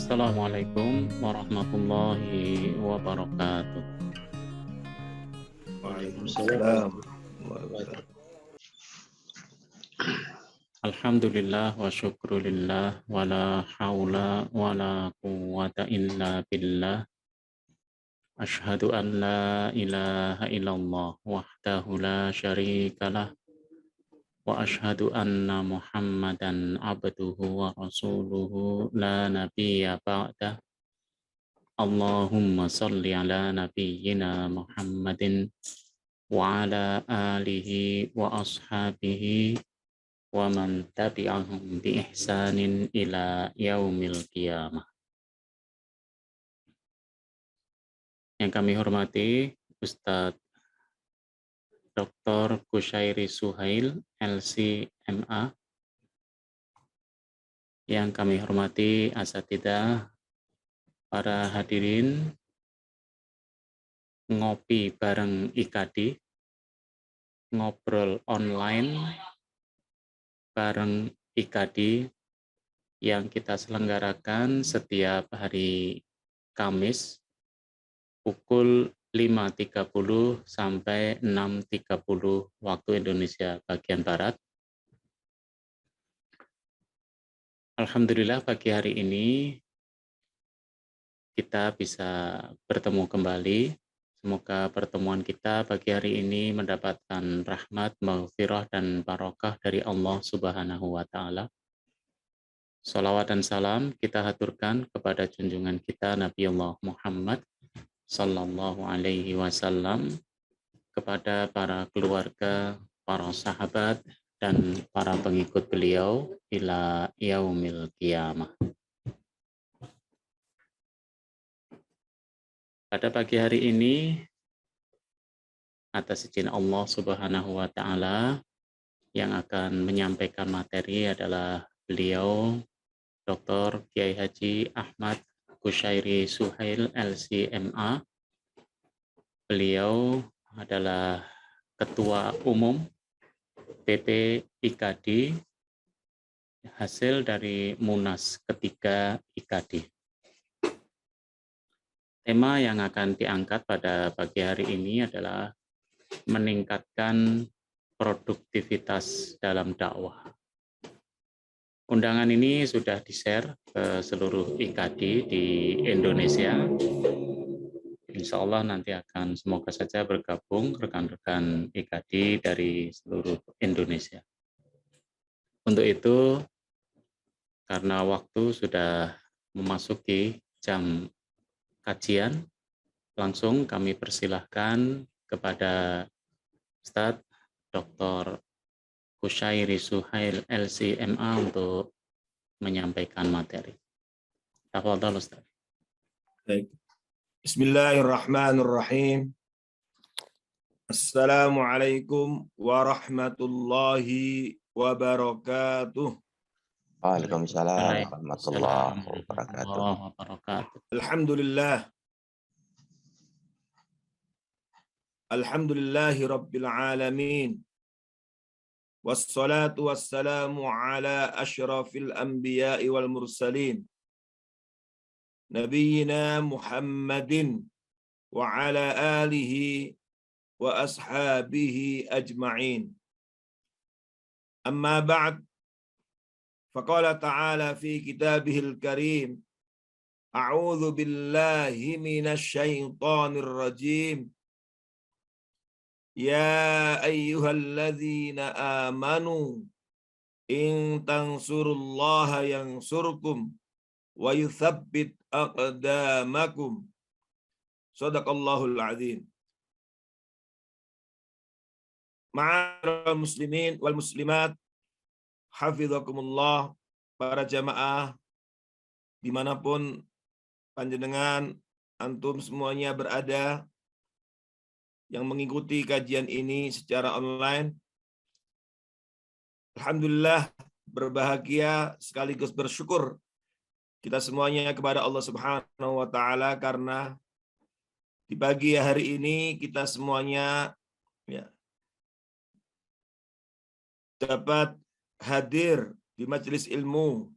Assalamualaikum warahmatullahi wabarakatuh. Waalaikumsalam. Alhamdulillah wa syukrulillah wa la hawla wa la quwwata illa billah. Ashhadu an la ilaha illallah wahdahu la syarikalah wa ashhadu anna Muhammadan abduhu wa rasuluhu la nabiyya ba'dah. Allahumma salli ala nabiyyina Muhammadin wa ala alihi wa ashabihi wa man tabi'ahum bi ihsanin ila yaumil qiyamah. Yang kami hormati Ustadz Dr. Kusyairi Suhail, LC.MA. Yang kami hormati asatidzah, para hadirin ngopi bareng IKADI, ngobrol online bareng IKADI yang kita selenggarakan setiap hari Kamis pukul 5.30 sampai 6.30 waktu Indonesia bagian Barat. Alhamdulillah pagi hari ini kita bisa bertemu kembali. Semoga pertemuan kita pagi hari ini mendapatkan rahmat, maghfirah, dan barokah dari Allah Subhanahu wa Ta'ala. Salawat dan salam kita haturkan kepada junjungan kita Nabi Allah Muhammad Sallallahu Alaihi Wasallam, kepada para keluarga, para sahabat, dan para pengikut beliau ila yaumil qiyamah. Pada pagi hari ini, atas izin Allah Subhanahu wa Ta'ala, yang akan menyampaikan materi adalah beliau Dr. Kiai Haji Ahmad Kusyairi Suhail, LC.MA. Beliau adalah Ketua Umum PP IKADI, hasil dari Munas ketiga IKADI. Tema yang akan diangkat pada pagi hari ini adalah meningkatkan produktivitas dalam dakwah. Undangan ini sudah di-share ke seluruh IKADI di Indonesia. Insya Allah nanti akan semoga saja bergabung rekan-rekan IKADI dari seluruh Indonesia. Untuk itu, karena waktu sudah memasuki jam kajian, langsung kami persilahkan kepada Ustadz Dr. Kusyairi Suhail, LC.MA untuk menyampaikan materi. Tafadhal Ustaz. Baik. Bismillahirrahmanirrahim. Assalamualaikum warahmatullahi wabarakatuh. Waalaikumsalam warahmatullahi wabarakatuh. Alhamdulillah. Alhamdulillahi rabbil alamin. Wassalatu wassalamu ala asyrafil anbiya'i wal mursalin. Nabiyyina Muhammadin wa ala alihi wa ashabihi ajma'in. Amma ba'd. Faqala ta'ala fi kitabihil karim. A'udzu billahi minasy syaithanir rajim. Ya ayyuhalladzina amanu in tansurullaha yansurkum wa yuthabbit aqdamakum. Shadaqallahul azim. Ma'asyiral muslimin wal muslimat, hafizakumullah, para jamaah dimanapun panjenengan antum semuanya berada yang mengikuti kajian ini secara online. Alhamdulillah, berbahagia sekaligus bersyukur kita semuanya kepada Allah Subhanahu wa Ta'ala karena di pagi hari ini kita semuanya dapat hadir di majelis ilmu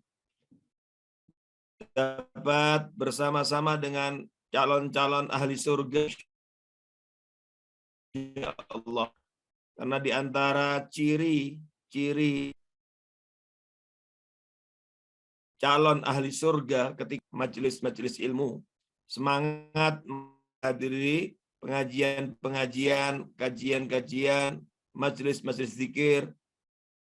dapat bersama-sama dengan calon-calon ahli surga, ya Allah. Karena di antara ciri calon ahli surga ketika majelis-majelis ilmu, semangat menghadiri pengajian-pengajian, kajian-kajian, majelis-majelis zikir,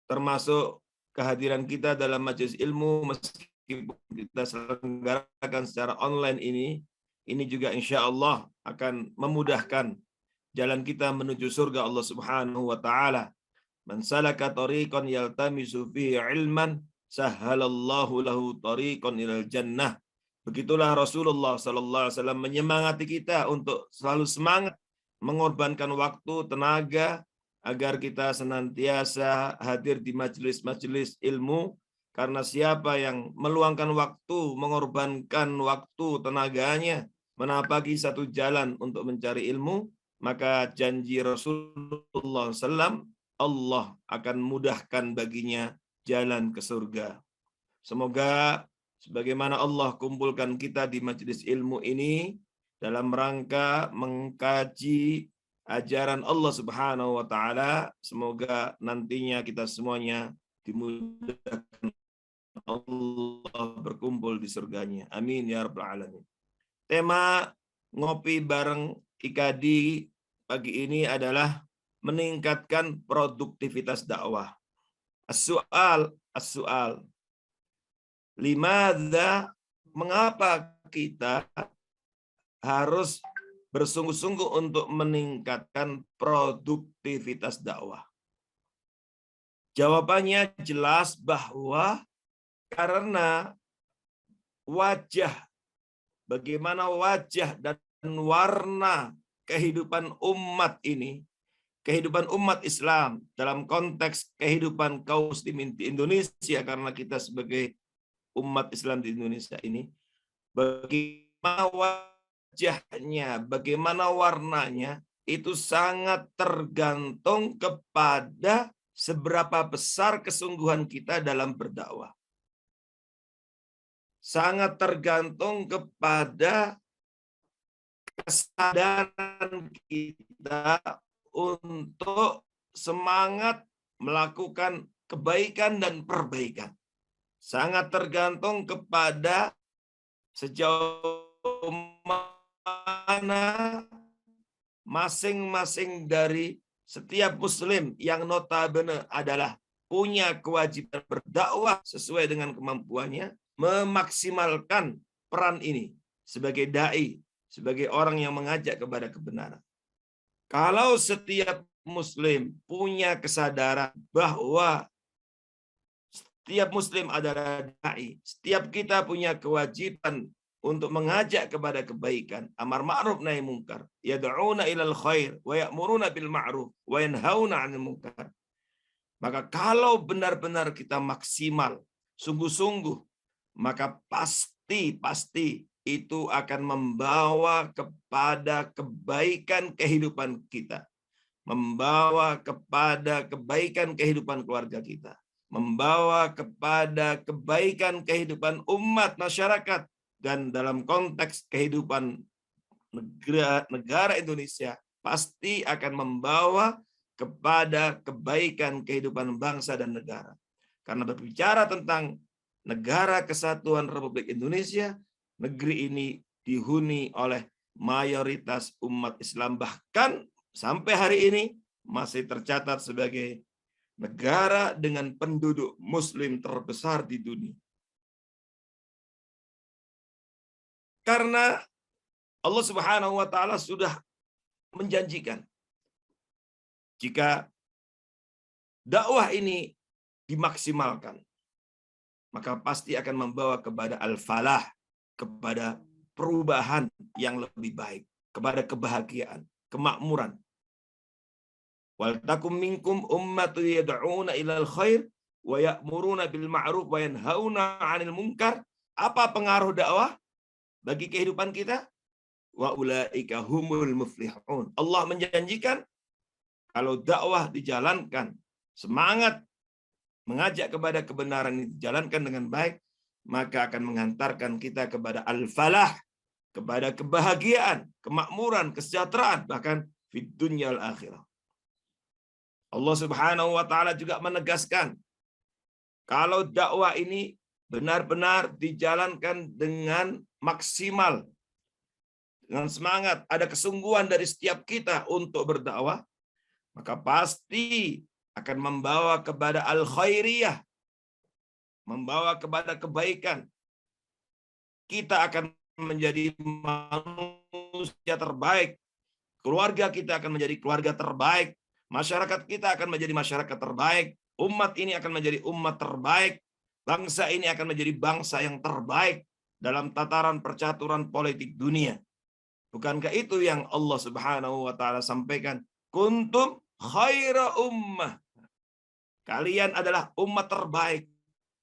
termasuk kehadiran kita dalam majelis ilmu meskipun kita selenggarakan secara online ini juga insya Allah akan memudahkan jalan kita menuju surga Allah Subhanahu wa taala. Man salaka tariqan yaltamisu fihi ilman sahhalallahu lahu tariqan ilal jannah. Begitulah Rasulullah sallallahu alaihi wasallam menyemangati kita untuk selalu semangat mengorbankan waktu, tenaga agar kita senantiasa hadir di majelis-majelis ilmu, karena siapa yang meluangkan waktu, mengorbankan waktu, tenaganya menapaki satu jalan untuk mencari ilmu, maka janji Rasulullah SAW, Allah akan mudahkan baginya jalan ke surga. Semoga sebagaimana Allah kumpulkan kita di majelis ilmu ini dalam rangka mengkaji ajaran Allah Subhanahu wa taala, semoga nantinya kita semuanya dimudahkan Allah berkumpul di surganya. Amin ya rabbal alamin. Tema ngopi bareng IKADI pagi ini adalah meningkatkan produktivitas dakwah. As-su'al, limadza, mengapa kita harus bersungguh-sungguh untuk meningkatkan produktivitas dakwah? Jawabannya jelas bahwa karena bagaimana wajah dan warna kehidupan umat ini, kehidupan umat Islam dalam konteks kehidupan kaum muslimin di Indonesia, karena kita sebagai umat Islam di Indonesia ini, bagaimana wajahnya, bagaimana warnanya, itu sangat tergantung kepada seberapa besar kesungguhan kita dalam berdakwah. Sangat tergantung kepada kesadaran kita untuk semangat melakukan kebaikan dan perbaikan. Sangat tergantung kepada sejauh mana masing-masing dari setiap muslim yang notabene adalah punya kewajiban berdakwah sesuai dengan kemampuannya, memaksimalkan peran ini sebagai dai, sebagai orang yang mengajak kepada kebenaran. Kalau setiap muslim punya kesadaran bahwa setiap muslim adalah dai, setiap kita punya kewajiban untuk mengajak kepada kebaikan, amar ma'ruf nahi munkar, yad'una ilal khair wa ya'muruna bil ma'ruf wa yanhauna 'anil munkar. Maka kalau benar-benar kita maksimal, sungguh-sungguh, maka pasti itu akan membawa kepada kebaikan kehidupan kita, membawa kepada kebaikan kehidupan keluarga kita, membawa kepada kebaikan kehidupan umat masyarakat, dan dalam konteks kehidupan negara Indonesia pasti akan membawa kepada kebaikan kehidupan bangsa dan negara. Karena berbicara tentang negara kesatuan Republik Indonesia, negeri ini dihuni oleh mayoritas umat Islam, bahkan sampai hari ini masih tercatat sebagai negara dengan penduduk muslim terbesar di dunia. Karena Allah Subhanahu wa taala sudah menjanjikan jika dakwah ini dimaksimalkan, maka pasti akan membawa kepada al-falah, kepada perubahan yang lebih baik, kepada kebahagiaan, kemakmuran. Wal takum minkum ummatun yad'una ilal khair wa ya'muruna bil ma'ruf wa yanhauna 'anil munkar. Apa pengaruh dakwah bagi kehidupan kita? Wa ulaika humul muflihun. Allah menjanjikan kalau dakwah dijalankan, semangat mengajak kepada kebenaran ini dijalankan dengan baik, maka akan mengantarkan kita kepada al-falah, kepada kebahagiaan, kemakmuran, kesejahteraan, bahkan fid dunya wal akhirah. Allah Subhanahu wa taala juga menegaskan kalau dakwah ini benar-benar dijalankan dengan maksimal, dengan semangat, ada kesungguhan dari setiap kita untuk berdakwah, maka pasti akan membawa kepada al-khairiyah, membawa kepada kebaikan. Kita akan menjadi manusia terbaik, keluarga kita akan menjadi keluarga terbaik, masyarakat kita akan menjadi masyarakat terbaik, umat ini akan menjadi umat terbaik, bangsa ini akan menjadi bangsa yang terbaik dalam tataran percaturan politik dunia. Bukankah itu yang Allah Subhanahu wa taala sampaikan? Kuntum khaira ummah. Kalian adalah umat terbaik,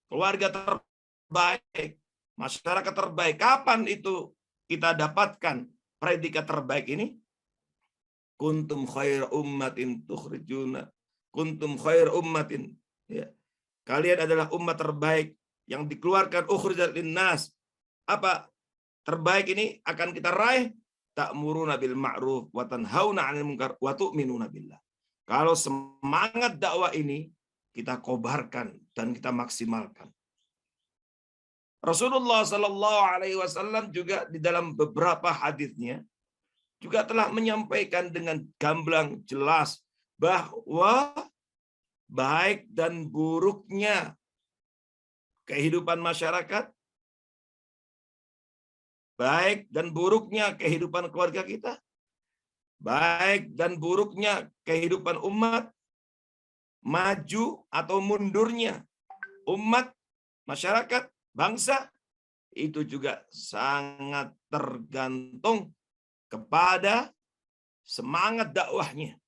keluarga terbaik, masyarakat terbaik. Kapan itu kita dapatkan predikat terbaik ini? Kuntum khaira ummatin tukhrijuna. Kuntum khair ummatin. Ya. Kalian adalah umat terbaik yang dikeluarkan ukhrijat linnas. Apa terbaik ini akan kita raih? Ta'muruna bil ma'ruf wa tanhauna 'anil munkar wa tu'minuna billah. Kalau semangat dakwah ini kita kobarkan dan kita maksimalkan. Rasulullah Sallallahu Alaihi Wasallam juga di dalam beberapa hadisnya juga telah menyampaikan dengan gamblang jelas bahwa baik dan buruknya kehidupan masyarakat, baik dan buruknya kehidupan keluarga kita, baik dan buruknya kehidupan umat, maju atau mundurnya umat, masyarakat, bangsa, itu juga sangat tergantung kepada semangat dakwahnya,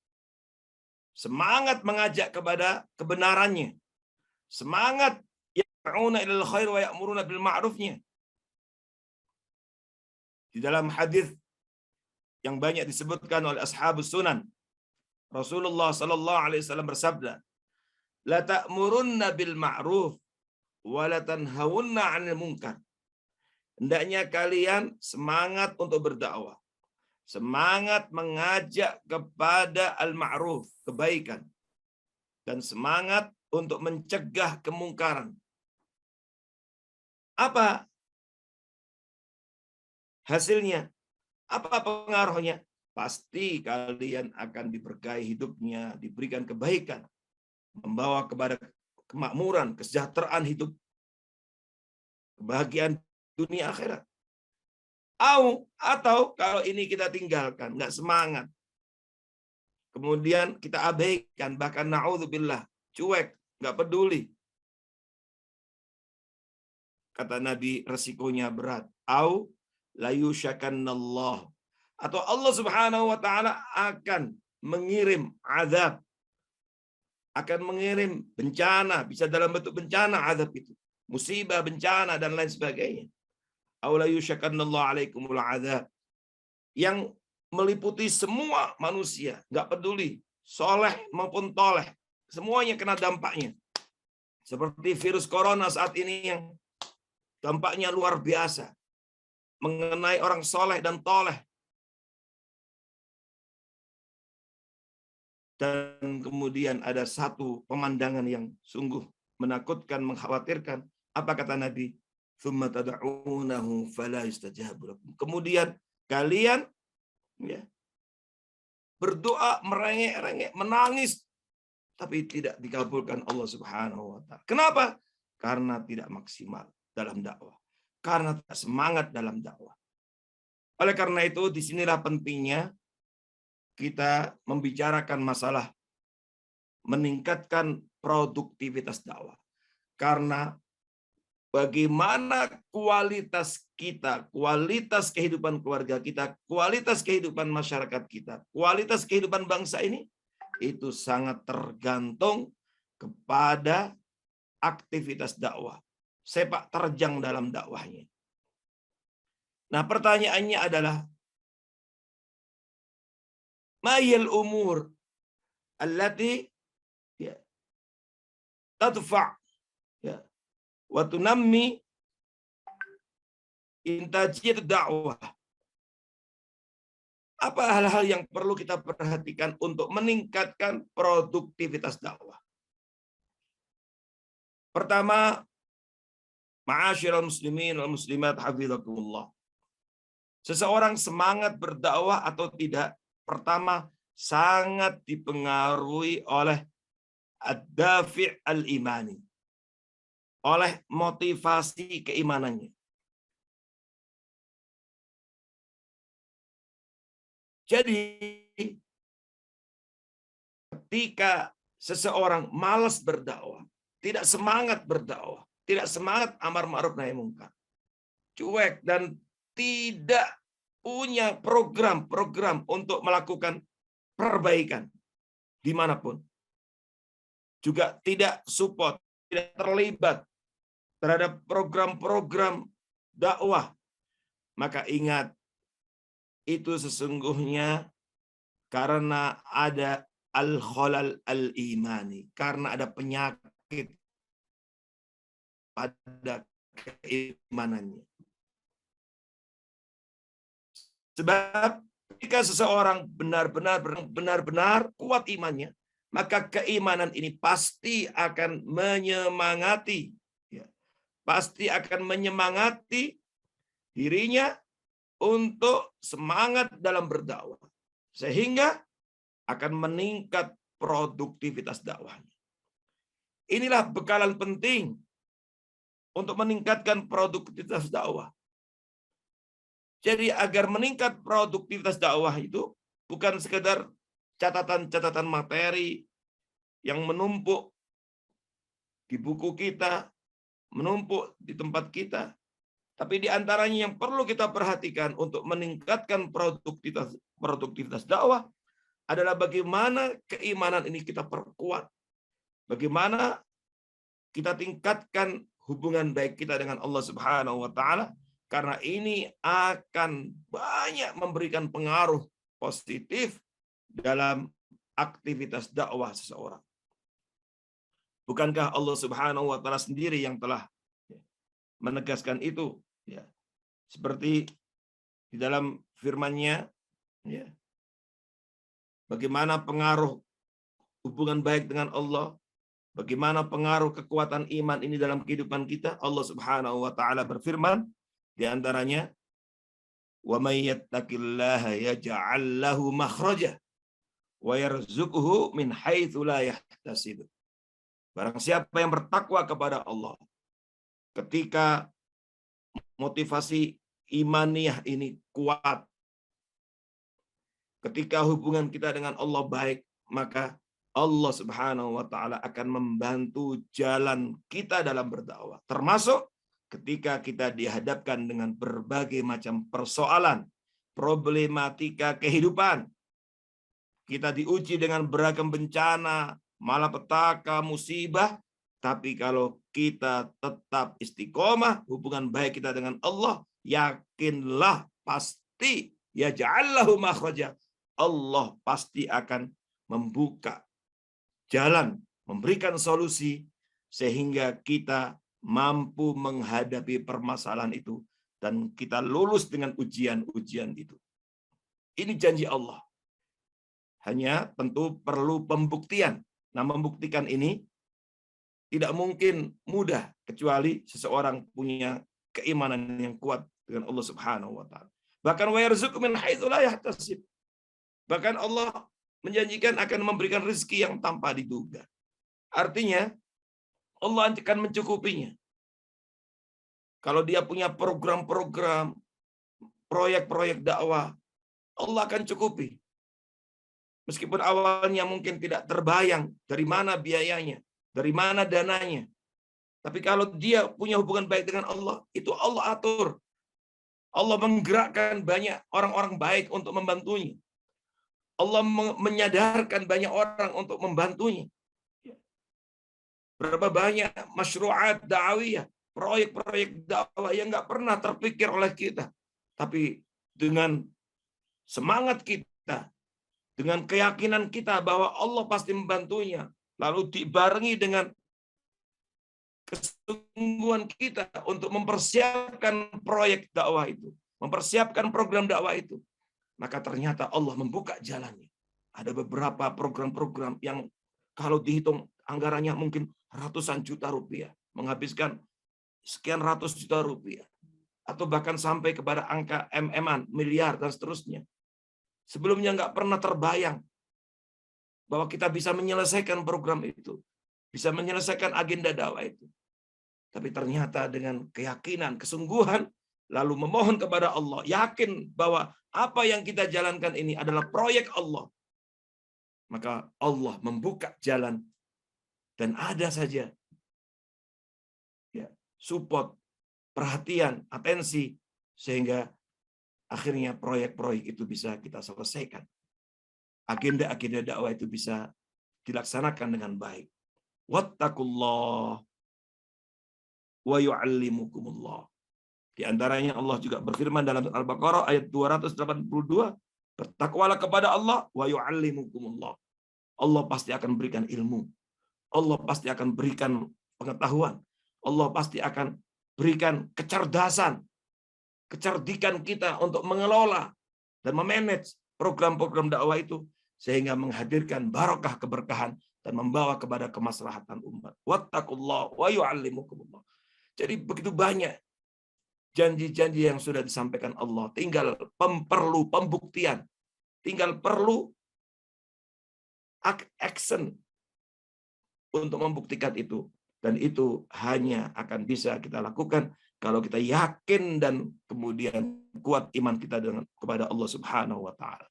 semangat mengajak kepada kebenarannya, semangat ya'una ilal khair wa ya'muruna bil ma'rufnya. Di dalam hadis yang banyak disebutkan oleh ashabus sunan, Rasulullah sallallahu alaihi wasallam bersabda, "La ta'murunna bil ma'ruf wa la tanhawunna 'anil munkar." Hendaknya kalian semangat untuk berdakwah, semangat mengajak kepada al-ma'ruf, kebaikan, dan semangat untuk mencegah kemungkaran. Apa hasilnya? Apa pengaruhnya? Pasti kalian akan diberkahi hidupnya, diberikan kebaikan, membawa kepada kemakmuran, kesejahteraan hidup, kebahagiaan dunia akhirat. Atau kalau ini kita tinggalkan, nggak semangat, kemudian kita abaikan, bahkan na'udzubillah, cuek, nggak peduli. Kata Nabi, resikonya berat. La yushakannallah. Atau Allah Subhanahu wa taala akan mengirim azab, akan mengirim bencana, bisa dalam bentuk bencana azab itu, musibah, bencana dan lain sebagainya. La yushakannallahu alaikumul azab, yang meliputi semua manusia, nggak peduli soleh maupun toleh, semuanya kena dampaknya. Seperti virus corona saat ini yang dampaknya luar biasa, mengenai orang soleh dan toleh. Dan kemudian ada satu pemandangan yang sungguh menakutkan, mengkhawatirkan. Apa kata Nabi? Tsumma tad'unahu fala yustajabu lakum. Kemudian kalian berdoa, merengek-rengek, menangis, tapi tidak dikabulkan Allah Subhanahu wa taala. Kenapa? Karena tidak maksimal dalam dakwah. Karena tidak semangat dalam dakwah. Oleh karena itu, disinilah pentingnya kita membicarakan masalah meningkatkan produktivitas dakwah. Karena bagaimana kualitas kita, kualitas kehidupan keluarga kita, kualitas kehidupan masyarakat kita, kualitas kehidupan bangsa ini, itu sangat tergantung kepada aktivitas dakwah, sepak terjang dalam dakwahnya. Nah, pertanyaannya adalah, ma'yal umur allati tadfa' wa tunammi intajiyat dakwah. Apa hal-hal yang perlu kita perhatikan untuk meningkatkan produktivitas dakwah? Pertama, ma'asyiral muslimin wal muslimat hafizakumullah. Seseorang semangat berdakwah atau tidak, pertama sangat dipengaruhi oleh ad-dafi' al-imani, oleh motivasi keimanannya. Jadi ketika seseorang malas berdakwah, tidak semangat berdakwah, tidak semangat amar ma'ruf nahi munkar, cuek dan tidak punya program-program untuk melakukan perbaikan dimanapun, juga tidak support, tidak terlibat terhadap program-program dakwah, maka ingat, itu sesungguhnya karena ada al-khalal al-imani, karena ada penyakit pada keimanannya. Sebab jika seseorang benar-benar kuat imannya, maka keimanan ini pasti akan menyemangati, ya, pasti akan menyemangati dirinya untuk semangat dalam berdakwah, sehingga akan meningkat produktivitas dakwahnya. Inilah bekalan penting untuk meningkatkan produktivitas dakwah. Jadi agar meningkat produktivitas dakwah itu bukan sekedar catatan-catatan materi yang menumpuk di buku kita, menumpuk di tempat kita, tapi di antaranya yang perlu kita perhatikan untuk meningkatkan produktivitas dakwah adalah bagaimana keimanan ini kita perkuat, bagaimana kita tingkatkan hubungan baik kita dengan Allah Subhanahu wa taala, karena ini akan banyak memberikan pengaruh positif dalam aktivitas dakwah seseorang. Bukankah Allah Subhanahu wa taala sendiri yang telah menegaskan itu, ya. Seperti di dalam firman-Nya, ya. Bagaimana pengaruh hubungan baik dengan Allah, bagaimana pengaruh kekuatan iman ini dalam kehidupan kita. Allah Subhanahu wa taala berfirman di antaranya, "Wa may yattaqillaha yaj'al lahu makhraja wa yarzuqhu min haitsu la yahtasib." Barang siapa yang bertakwa kepada Allah, ketika motivasi imaniyah ini kuat, ketika hubungan kita dengan Allah baik, maka Allah Subhanahu wa taala akan membantu jalan kita dalam berdakwah, termasuk ketika kita dihadapkan dengan berbagai macam persoalan, problematika kehidupan. Kita diuji dengan beragam bencana, malapetaka, musibah, tapi kalau kita tetap istiqomah, hubungan baik kita dengan Allah, yakinlah pasti ya ja'allahu makhraja. Allah pasti akan membuka jalan, memberikan solusi sehingga kita mampu menghadapi permasalahan itu dan kita lulus dengan ujian-ujian itu. Ini janji Allah. Hanya tentu perlu pembuktian. Nah, membuktikan ini tidak mungkin mudah kecuali seseorang punya keimanan yang kuat dengan Allah Subhanahu wa taala. Bahkan wa yarzuqu min haitsu la yahtasib. Bahkan Allah menjanjikan akan memberikan rezeki yang tanpa diduga. Artinya Allah akan mencukupinya. Kalau dia punya program-program, proyek-proyek dakwah, Allah akan cukupi. Meskipun awalnya mungkin tidak terbayang dari mana biayanya, dari mana dananya. Tapi kalau dia punya hubungan baik dengan Allah, itu Allah atur. Allah menggerakkan banyak orang-orang baik untuk membantunya. Allah menyadarkan banyak orang untuk membantunya. Berapa banyak masyru'at da'awiyah, proyek-proyek dakwah yang nggak pernah terpikir oleh kita. Tapi dengan semangat kita, dengan keyakinan kita bahwa Allah pasti membantunya, lalu dibarengi dengan kesungguhan kita untuk mempersiapkan proyek dakwah itu, mempersiapkan program dakwah itu, maka ternyata Allah membuka jalannya. Ada beberapa program-program yang kalau dihitung anggarannya mungkin ratusan juta rupiah, menghabiskan sekian ratus juta rupiah, atau bahkan sampai kepada angka MM-an, miliar, dan seterusnya. Sebelumnya nggak pernah terbayang bahwa kita bisa menyelesaikan program itu, bisa menyelesaikan agenda dakwah itu. Tapi ternyata dengan keyakinan, kesungguhan, lalu memohon kepada Allah, yakin bahwa apa yang kita jalankan ini adalah proyek Allah, maka Allah membuka jalan dan ada saja ya, support, perhatian, atensi, sehingga akhirnya proyek-proyek itu bisa kita selesaikan. Agenda-agenda dakwah itu bisa dilaksanakan dengan baik. Wattaqullah wa yu'allimukumullah. Di antaranya Allah juga berfirman dalam Al-Baqarah ayat 282, bertakwalah kepada Allah wa yu'allimukumullah. Allah pasti akan berikan ilmu. Allah pasti akan berikan pengetahuan. Allah pasti akan berikan kecerdasan, kecerdikan kita untuk mengelola dan memanage program-program dakwah itu sehingga menghadirkan barokah keberkahan dan membawa kepada kemaslahatan umat. Wattaqullah wa yu'allimukumullah. Jadi begitu banyak janji-janji yang sudah disampaikan Allah. Tinggal perlu pembuktian. Tinggal perlu action untuk membuktikan itu. Dan itu hanya akan bisa kita lakukan kalau kita yakin dan kemudian kuat iman kita kepada Allah Subhanahu wa taala.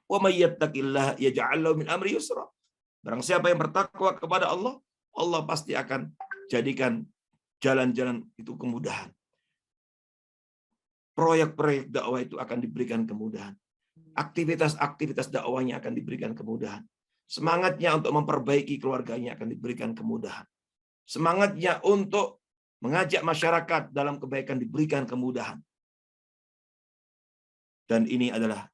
Wa may yattaqillaha yaj'al lahu min amri yusra. Barang siapa yang bertakwa kepada Allah, Allah pasti akan jadikan jalan-jalan itu kemudahan. Proyek-proyek dakwah itu akan diberikan kemudahan. Aktivitas-aktivitas dakwahnya akan diberikan kemudahan. Semangatnya untuk memperbaiki keluarganya akan diberikan kemudahan. Semangatnya untuk mengajak masyarakat dalam kebaikan diberikan kemudahan. Dan ini adalah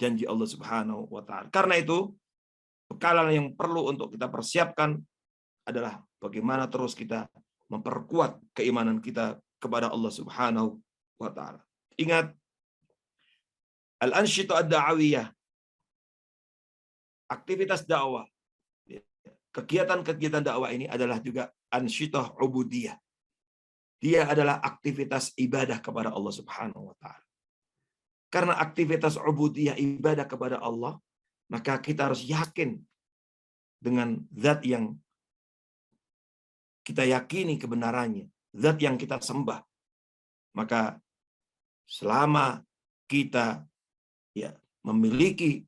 janji Allah Subhanahu wa taala. Karena itu, bekalan yang perlu untuk kita persiapkan adalah bagaimana terus kita memperkuat keimanan kita kepada Allah Subhanahu wa taala. Ingat, al-ansyitah ad-da'awiyah, aktivitas dakwah, kegiatan-kegiatan dakwah ini adalah juga ansyitah ubudiyah. Dia adalah aktivitas ibadah kepada Allah Subhanahu wa taala. Karena aktivitas ubudiyah ibadah kepada Allah, maka kita harus yakin dengan zat yang kita yakini kebenarannya, zat yang kita sembah. Maka selama kita memiliki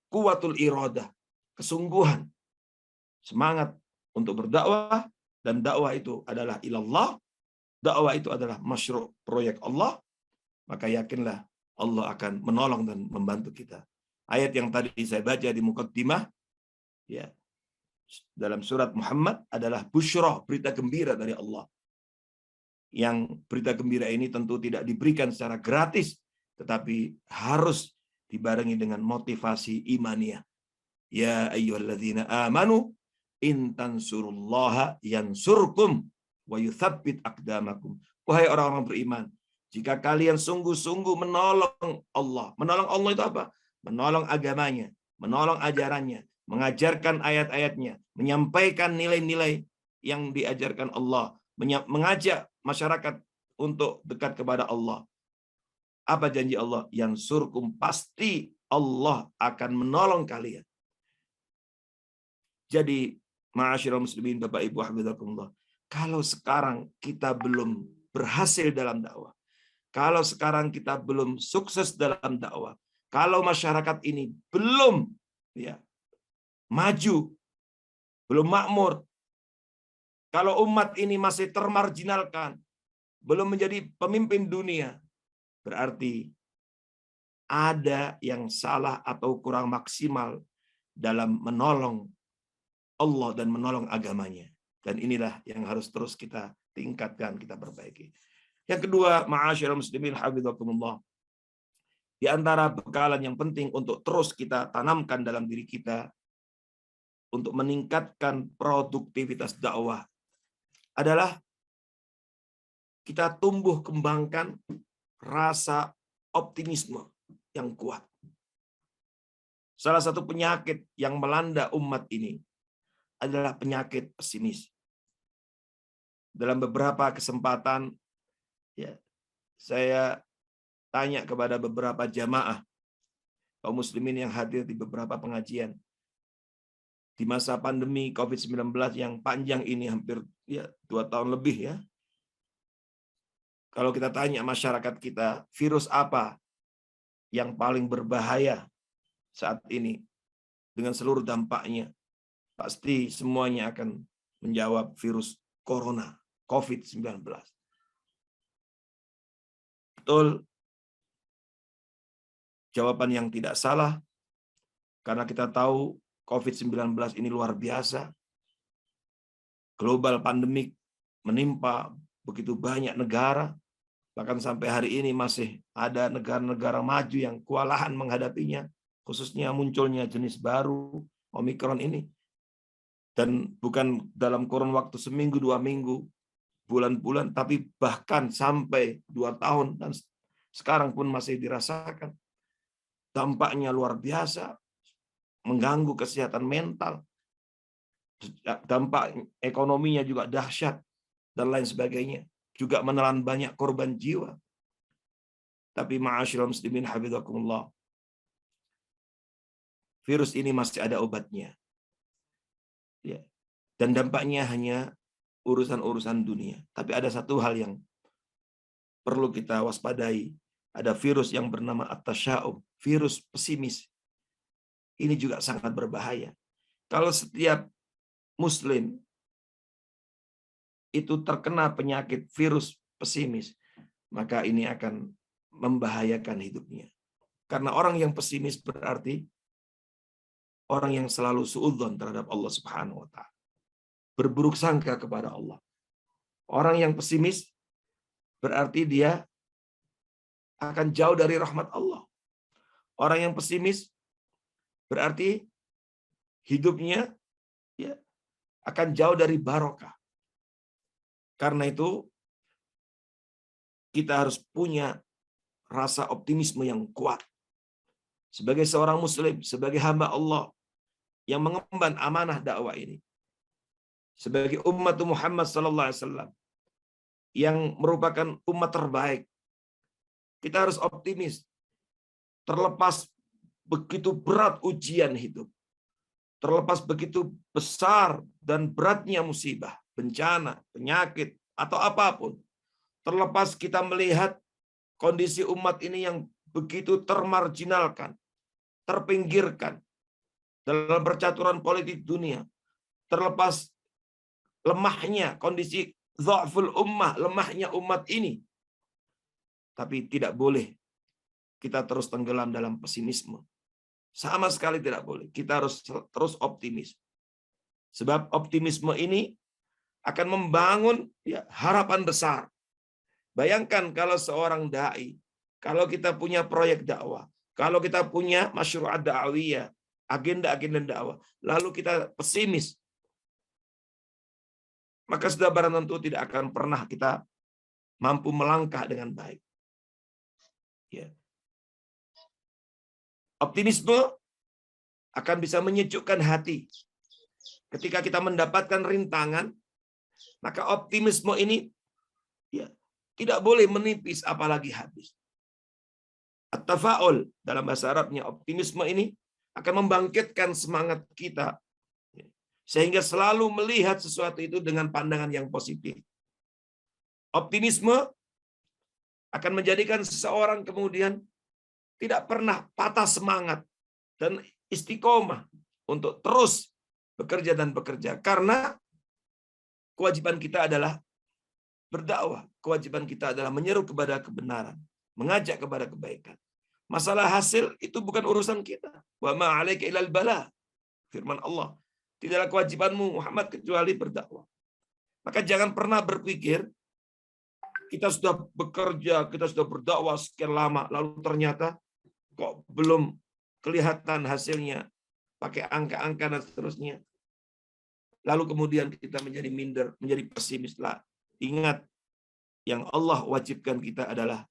kuwatul iradah, kesungguhan, semangat untuk berdakwah, dan dakwah itu adalah ilallah, dakwah itu adalah masyru' proyek Allah, maka yakinlah Allah akan menolong dan membantu kita. Ayat yang tadi saya baca di muqaddimah dalam surat Muhammad adalah busyra, berita gembira dari Allah. Yang berita gembira ini tentu tidak diberikan secara gratis, tetapi harus dibarengi dengan motivasi imaniyah. Ya ayyuhalladzina amanu in tansurullaha yansurkum wa yuthabbit aqdamakum. Wahai orang-orang beriman, jika kalian sungguh-sungguh menolong Allah. Menolong Allah itu apa? Menolong agamanya, menolong ajarannya, mengajarkan ayat-ayatnya, menyampaikan nilai-nilai yang diajarkan Allah, mengajak masyarakat untuk dekat kepada Allah. Apa janji Allah? Yansurkum, pasti Allah akan menolong kalian. Jadi, ma'asyiral muslimin, Bapak Ibu hafizakumullah, kalau sekarang kita belum berhasil dalam dakwah, kalau sekarang kita belum sukses dalam dakwah, kalau masyarakat ini belum maju, belum makmur, kalau umat ini masih termarginalkan, belum menjadi pemimpin dunia, berarti ada yang salah atau kurang maksimal dalam menolong Allah dan menolong agamanya. Dan inilah yang harus terus kita tingkatkan, kita perbaiki. Yang kedua, ma'asyiral muslimin hafizakumullah, di antara bekalan yang penting untuk terus kita tanamkan dalam diri kita untuk meningkatkan produktivitas dakwah adalah kita tumbuh kembangkan rasa optimisme yang kuat. Salah satu penyakit yang melanda umat ini adalah penyakit pesimis. Dalam beberapa kesempatan, ya, saya tanya kepada beberapa jamaah kaum muslimin yang hadir di beberapa pengajian. Di masa pandemi COVID-19 yang panjang ini, hampir 2 tahun lebih ya. Kalau kita tanya masyarakat kita, virus apa yang paling berbahaya saat ini dengan seluruh dampaknya, pasti semuanya akan menjawab virus corona, COVID-19. Betul, jawaban yang tidak salah, karena kita tahu COVID-19 ini luar biasa. Global pandemik menimpa begitu banyak negara, bahkan sampai hari ini masih ada negara-negara maju yang kewalahan menghadapinya, khususnya munculnya jenis baru, Omikron ini. Dan bukan dalam kurun waktu seminggu, 2 minggu, bulan-bulan, tapi bahkan sampai 2 tahun, dan sekarang pun masih dirasakan. Dampaknya luar biasa, mengganggu kesehatan mental, dampak ekonominya juga dahsyat, dan lain sebagainya. Juga menelan banyak korban jiwa. Tapi ma'asyiral muslimin hafizakumullah, virus ini masih ada obatnya. Ya. Dan dampaknya hanya urusan-urusan dunia. Tapi ada satu hal yang perlu kita waspadai. Ada virus yang bernama at-tasya'um, virus pesimis. Ini juga sangat berbahaya. Kalau setiap muslim itu terkena penyakit virus pesimis, maka ini akan membahayakan hidupnya. Karena orang yang pesimis berarti orang yang selalu suudzon terhadap Allah Subhanahu wa taala. Berburuk sangka kepada Allah. Orang yang pesimis berarti dia akan jauh dari rahmat Allah. Orang yang pesimis berarti hidupnya akan jauh dari barokah. Karena itu kita harus punya rasa optimisme yang kuat. Sebagai seorang muslim, sebagai hamba Allah yang mengemban amanah dakwah ini. Sebagai umat Muhammad sallallahu alaihi wasallam yang merupakan umat terbaik. Kita harus optimis. Terlepas begitu berat ujian hidup. Terlepas begitu besar dan beratnya musibah, bencana, penyakit, atau apapun. Terlepas kita melihat kondisi umat ini yang begitu termarginalkan, terpinggirkan dalam percaturan politik dunia. Terlepas lemahnya kondisi dha'ful ummah, lemahnya umat ini. Tapi tidak boleh kita terus tenggelam dalam pesimisme. Sama sekali tidak boleh. Kita harus terus optimis. Sebab optimisme ini akan membangun harapan besar. Bayangkan kalau seorang da'i, kalau kita punya proyek dakwah, kalau kita punya masyru'at da'awiyah, agenda-agenda dakwah, lalu kita pesimis, maka sudah barang tentu tidak akan pernah kita mampu melangkah dengan baik. Ya. Optimisme akan bisa menyejukkan hati. Ketika kita mendapatkan rintangan, maka optimisme ini tidak boleh menipis apalagi habis. At-tafa'ul dalam bahasa Arabnya, optimisme ini akan membangkitkan semangat kita sehingga selalu melihat sesuatu itu dengan pandangan yang positif. Optimisme akan menjadikan seseorang kemudian tidak pernah patah semangat dan istiqomah untuk terus bekerja dan bekerja. Karena kewajiban kita adalah berdakwah. Kewajiban kita adalah menyeru kepada kebenaran, mengajak kepada kebaikan. Masalah hasil itu bukan urusan kita. Wa ma 'alaika illal bala. Firman Allah, tidaklah kewajibanmu Muhammad kecuali berdakwah. Maka jangan pernah berpikir kita sudah bekerja, kita sudah berdakwah sekian lama, lalu ternyata kok belum kelihatan hasilnya, pakai angka-angka dan seterusnya. lalu kemudian kita menjadi minder, menjadi pesimis. Lah, ingat, yang Allah wajibkan kita adalah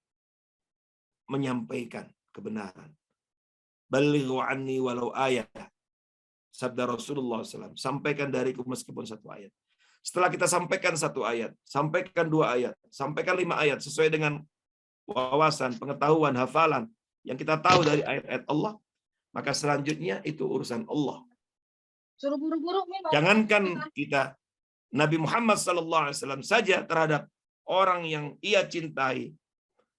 menyampaikan kebenaran. Balighu anni walau ayat. Sabda Rasulullah SAW. Sampaikan dariku meskipun satu ayat. Setelah kita sampaikan satu ayat, sampaikan 2 ayat, sampaikan 5 ayat sesuai dengan wawasan, pengetahuan, hafalan yang kita tahu dari ayat-ayat Allah, maka selanjutnya itu urusan Allah. Suruh buru-buru memang. Jangankan kita, Nabi Muhammad SAW saja terhadap orang yang ia cintai,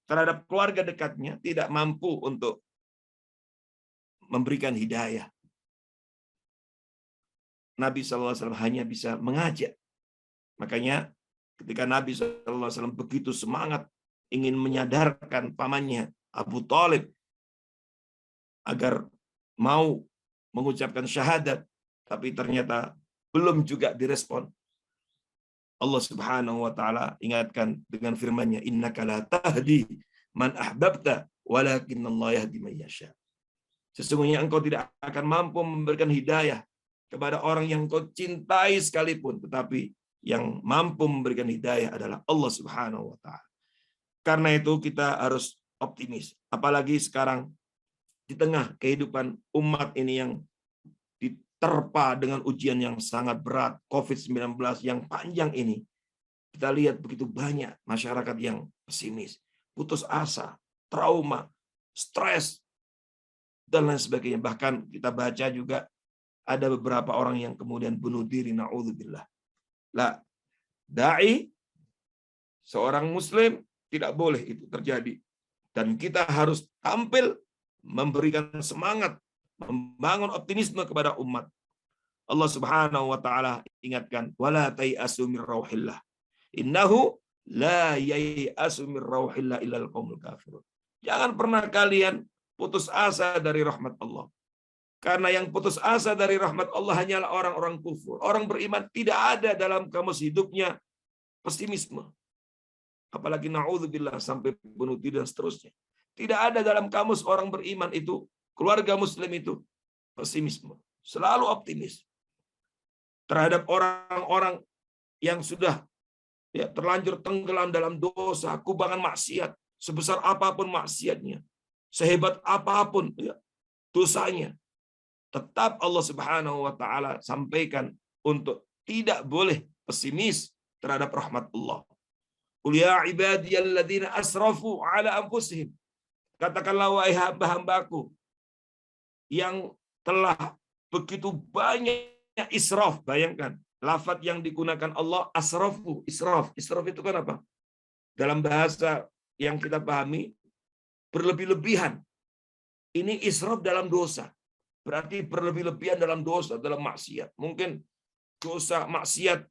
terhadap keluarga dekatnya, tidak mampu untuk memberikan hidayah. Nabi SAW hanya bisa mengajak. Makanya ketika Nabi SAW begitu semangat ingin menyadarkan pamannya Abu Thalib agar mau mengucapkan syahadat, tapi ternyata belum juga direspon. Allah Subhanahu wa taala ingatkan dengan firman-Nya, innaka la tahdi man ahbabta walakinallaha yahdi man yasha. Sesungguhnya engkau tidak akan mampu memberikan hidayah kepada orang yang engkau cintai sekalipun, tetapi yang mampu memberikan hidayah adalah Allah Subhanahu wa taala. Karena itu kita harus optimis, apalagi sekarang di tengah kehidupan umat ini yang diterpa dengan ujian yang sangat berat, COVID-19 yang panjang ini. Kita lihat begitu banyak masyarakat yang pesimis, putus asa, trauma, stres, dan lain sebagainya. Bahkan kita baca juga ada beberapa orang yang kemudian bunuh diri, na'udzubillah. Lah, dai, seorang muslim, tidak boleh itu terjadi. Dan kita harus tampil memberikan semangat, membangun optimisme kepada umat. Allah Subhanahu wa taala ingatkan, wala tai'asu mir rauhillah. Innahu la yai'asu mir rauhillah illal qaumul kafirun. Jangan pernah kalian putus asa dari rahmat Allah. Karena yang putus asa dari rahmat Allah hanyalah orang-orang kufur. Orang beriman tidak ada dalam kamus hidupnya pesimisme. Apalagi na'udzubillah sampai bunuh diri dan seterusnya. Tidak ada dalam kamus orang beriman itu, keluarga muslim itu, pesimisme. Selalu optimis terhadap orang-orang yang sudah terlanjur tenggelam dalam dosa, kubangan maksiat, sebesar apapun maksiatnya, sehebat apapun dosanya. Tetap Allah Subhanahu wa taala sampaikan untuk tidak boleh pesimis terhadap rahmat Allah. Qul ya ibadiyalladzina asrafu ala anfusihim. Katakanlah wahai hamba-hambaku yang telah begitu banyak israf. Bayangkan, lafaz yang digunakan Allah asrafu, israf. Israf itu kan apa? Dalam bahasa yang kita pahami, berlebih-lebihan. Ini israf dalam dosa. Berarti berlebih-lebihan dalam dosa, dalam maksiat. Mungkin dosa maksiat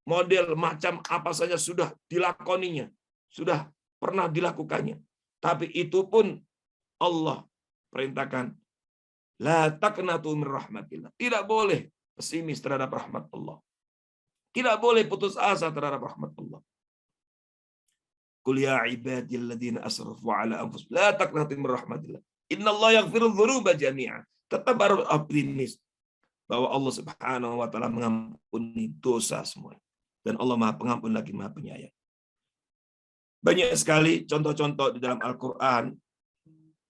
model macam apa saja sudah dilakoninya, sudah pernah dilakukannya. Tapi itu pun Allah perintahkan, la taqnatu min rahmatillah. Tidak boleh pesimis terhadap rahmat Allah. Tidak boleh putus asa terhadap rahmat Allah. Qul ya ibadiyalladzina asrafu ala anfusihim la taqnatu min rahmatillah. Innallaha yaghfiru dzunuba jami'an. Tetap harus optimis bahwa Allah Subhanahu wa taala mengampuni dosa semua. Dan Allah Maha Pengampun lagi Maha Penyayang. Banyak sekali contoh-contoh di dalam Al-Qur'an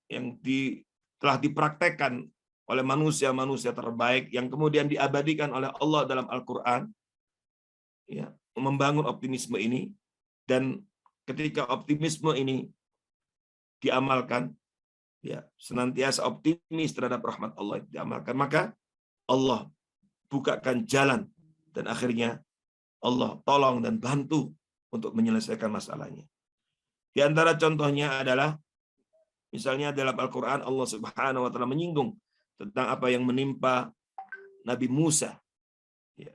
yang telah dipraktekkan oleh manusia-manusia terbaik yang kemudian diabadikan oleh Allah dalam Al-Qur'an, ya, membangun optimisme ini. Dan ketika optimisme ini diamalkan, ya, senantiasa optimis terhadap rahmat Allah diamalkan, maka Allah bukakan jalan dan akhirnya Allah tolong dan bantu untuk menyelesaikan masalahnya. Di antara contohnya adalah misalnya dalam Al-Qur'an Allah Subhanahu wa taala menyinggung tentang apa yang menimpa Nabi Musa. Ya,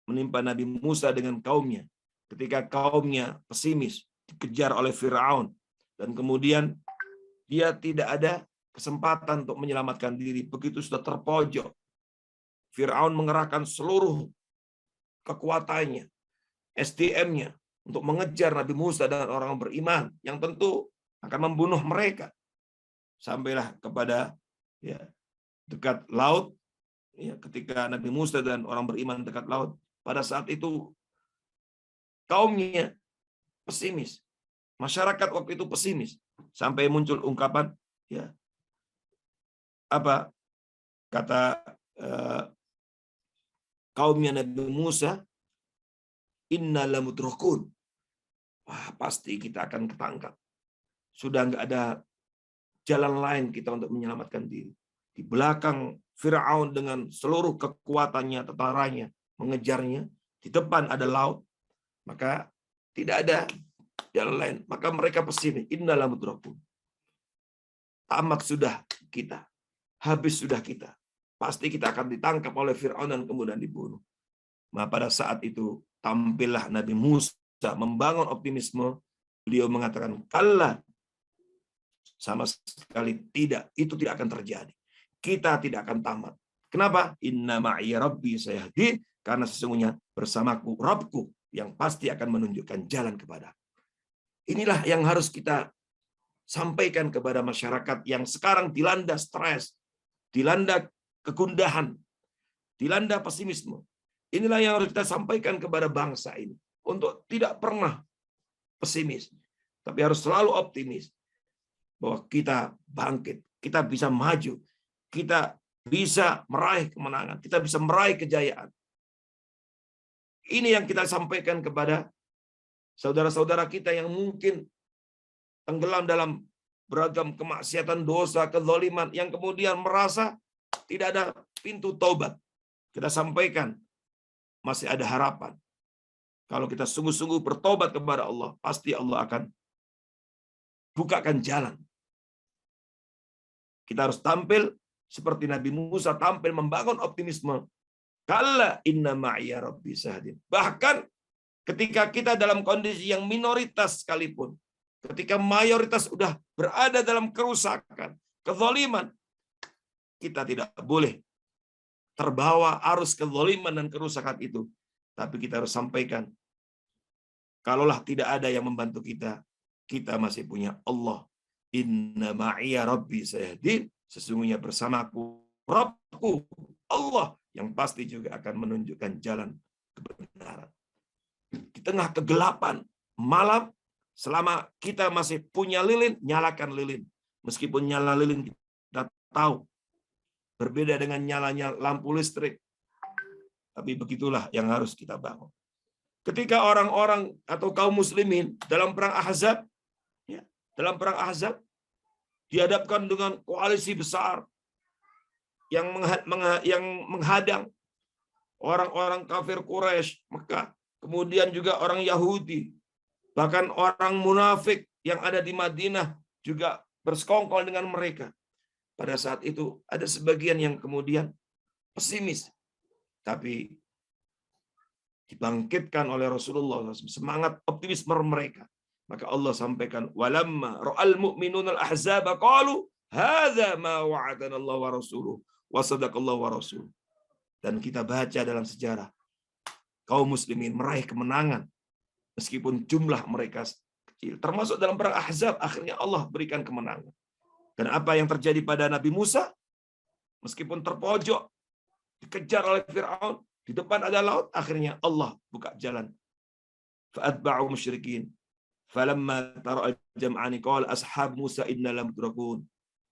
menimpa Nabi Musa dengan kaumnya ketika kaumnya pesimis, dikejar oleh Firaun, dan kemudian dia tidak ada kesempatan untuk menyelamatkan diri. Begitu sudah terpojok, Firaun mengerahkan seluruh kekuatannya, SDM-nya untuk mengejar Nabi Musa dan orang beriman yang tentu akan membunuh mereka. Sampailah kepada dekat laut, Ya, ketika Nabi Musa dan orang beriman dekat laut, pada saat itu kaumnya pesimis. Masyarakat waktu itu pesimis. Sampai muncul ungkapan, ya, apa kata kaumnya Nabi Musa, inna lamudrakun. Wah, pasti kita akan ketangkap. Sudah nggak ada jalan lain kita untuk menyelamatkan diri. Di belakang Fir'aun dengan seluruh kekuatannya, tentaranya, mengejarnya. Di depan ada laut. Maka tidak ada jalan lain. Maka mereka pesimis. Inna lamudrakun. Tamat sudah kita. Habis sudah kita. Pasti kita akan ditangkap oleh Fir'aun dan kemudian dibunuh. Nah, pada saat itu tampillah Nabi Musa membangun optimisme. Beliau mengatakan, kalla, sama sekali tidak. Itu tidak akan terjadi. Kita tidak akan tamat. Kenapa? Inna ma'iya rabbi sayahdin. Karena sesungguhnya bersamaku Rabbku yang pasti akan menunjukkan jalan kepada. Inilah yang harus kita sampaikan kepada masyarakat yang sekarang dilanda stres, dilanda kegundahan, dilanda pesimisme. Inilah yang harus kita sampaikan kepada bangsa ini. Untuk tidak pernah pesimis. Tapi harus selalu optimis. Bahwa kita bangkit. Kita bisa maju. Kita bisa meraih kemenangan. Kita bisa meraih kejayaan. Ini yang kita sampaikan kepada saudara-saudara kita yang mungkin tenggelam dalam beragam kemaksiatan, dosa, kezaliman. Yang kemudian merasa tidak ada pintu taubat. Kita sampaikan. Masih ada harapan. Kalau kita sungguh-sungguh bertobat kepada Allah, pasti Allah akan bukakan jalan. Kita harus tampil seperti Nabi Musa tampil membangun optimisme. Kalla inna ma'iya rabbi sayahdin. Bahkan ketika kita dalam kondisi yang minoritas sekalipun, ketika mayoritas sudah berada dalam kerusakan, kezaliman, kita tidak boleh terbawa arus kezaliman dan kerusakan itu. Tapi kita harus sampaikan, kalaulah tidak ada yang membantu kita, kita masih punya Allah. Inna ma'iya rabbi sayahdin. Sesungguhnya bersamaku Rabbku, Allah, yang pasti juga akan menunjukkan jalan kebenaran. Di tengah kegelapan malam, selama kita masih punya lilin, nyalakan lilin. Meskipun nyala lilin kita tahu berbeda dengan nyalanya lampu listrik. Tapi begitulah yang harus kita bangun. Ketika orang-orang atau kaum muslimin dalam perang Ahzab, ya, dalam perang Ahzab dihadapkan dengan koalisi besar yang menghadang orang-orang kafir Quraisy Mekah, kemudian juga orang Yahudi, bahkan orang munafik yang ada di Madinah juga bersekongkol dengan mereka. Pada saat itu ada sebagian yang kemudian pesimis, tapi dibangkitkan oleh Rasulullah SAW, semangat optimisme mereka. Maka Allah sampaikan, walamma ra'al mu'minun al-ahzaba qalu hadza ma wa'adana Allah wa rasuluhu wa sadaqallahu wa rasuluhu. Dan kita baca dalam sejarah kaum muslimin meraih kemenangan meskipun jumlah mereka kecil. Termasuk dalam perang Ahzab akhirnya Allah berikan kemenangan. Dan apa yang terjadi pada Nabi Musa, meskipun terpojok, dikejar oleh Fir'aun, di depan ada laut, akhirnya Allah buka jalan. Fa'atba'u musyrikin. Falamma tara'al jam'ani qala ashab Musa inna lamudrakun.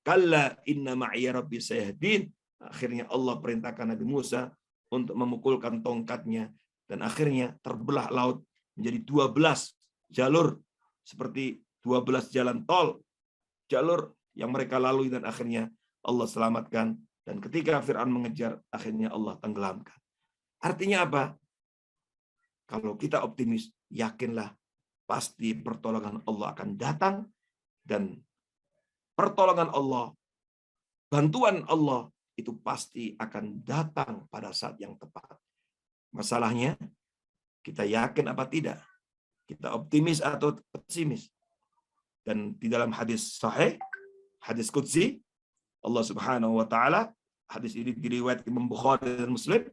Kalla inna ma'iya rabbi sayahdin. Akhirnya Allah perintahkan Nabi Musa untuk memukulkan tongkatnya. Dan akhirnya terbelah laut menjadi 12 jalur. Seperti 12 jalan tol. Jalur yang mereka lalui dan akhirnya Allah selamatkan. Dan ketika Fir'aun mengejar, akhirnya Allah tenggelamkan. Artinya apa? Kalau kita optimis, yakinlah pasti pertolongan Allah akan datang. Dan pertolongan Allah, bantuan Allah, itu pasti akan datang pada saat yang tepat. Masalahnya, kita yakin apa tidak? Kita optimis atau pesimis? Dan di dalam hadis sahih, hadis qudsi, Allah Subhanahu wa taala, hadis ini diriwayatkan Imam Bukhari dan Muslim,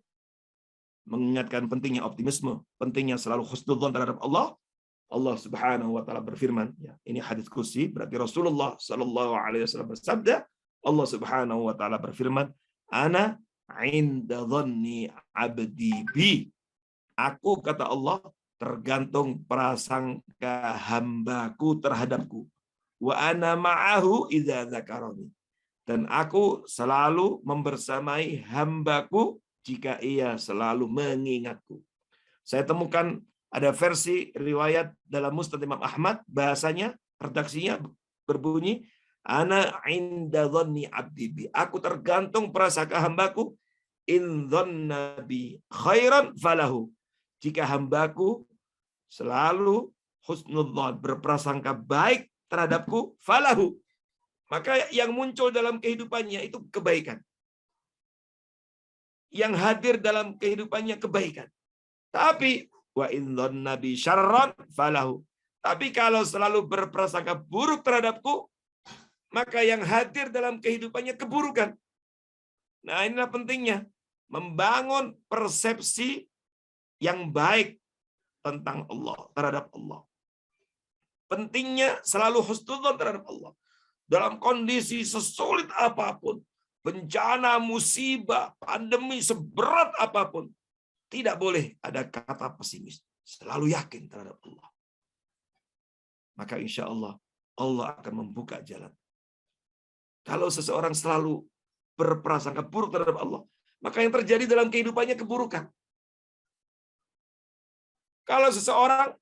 mengingatkan pentingnya optimisme, pentingnya selalu husnudzon terhadap Allah. Allah Subhanahu wa taala berfirman, ya, ini hadis qudsi, berarti Rasulullah sallallahu alaihi wasallam bersabda, Allah Subhanahu wa taala berfirman, ana 'inda dhanni 'abdi bi. Aku, kata Allah, tergantung prasangka hambaku terhadapku. Wa ana ma'ahu idza dzakarani. Dan aku selalu membersamai hambaku jika ia selalu mengingatku. Saya temukan ada versi riwayat dalam Musnad Imam Ahmad, bahasanya, redaksinya berbunyi, ana 'inda dhanni 'abdi bi. Aku tergantung prasangka hambaku, in dhanna bi khairan falahu. Jika hambaku selalu husnudzon, berprasangka baik terhadapku, falahu, maka yang muncul dalam kehidupannya itu kebaikan. Yang hadir dalam kehidupannya kebaikan. Tapi wa in dhanna bi syarran falahu. Tapi kalau selalu berprasangka buruk terhadapku, maka yang hadir dalam kehidupannya keburukan. Nah, inilah pentingnya membangun persepsi yang baik tentang Allah, terhadap Allah. Pentingnya selalu husnudzon terhadap Allah. Dalam kondisi sesulit apapun, bencana, musibah, pandemi, seberat apapun, tidak boleh ada kata pesimis. Selalu yakin terhadap Allah. Maka insya Allah, Allah akan membuka jalan. Kalau seseorang selalu berprasangka buruk terhadap Allah, maka yang terjadi dalam kehidupannya keburukan. Kalau seseorang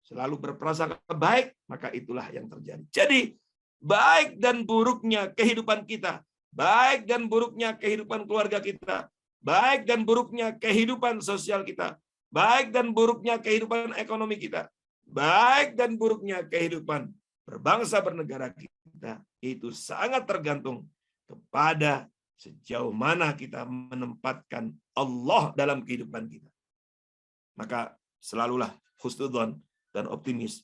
selalu berprasangka baik, maka itulah yang terjadi. Jadi, baik dan buruknya kehidupan kita, baik dan buruknya kehidupan keluarga kita, baik dan buruknya kehidupan sosial kita, baik dan buruknya kehidupan ekonomi kita, baik dan buruknya kehidupan berbangsa bernegara kita, itu sangat tergantung kepada sejauh mana kita menempatkan Allah dalam kehidupan kita. Maka selalulah husnudzon dan optimis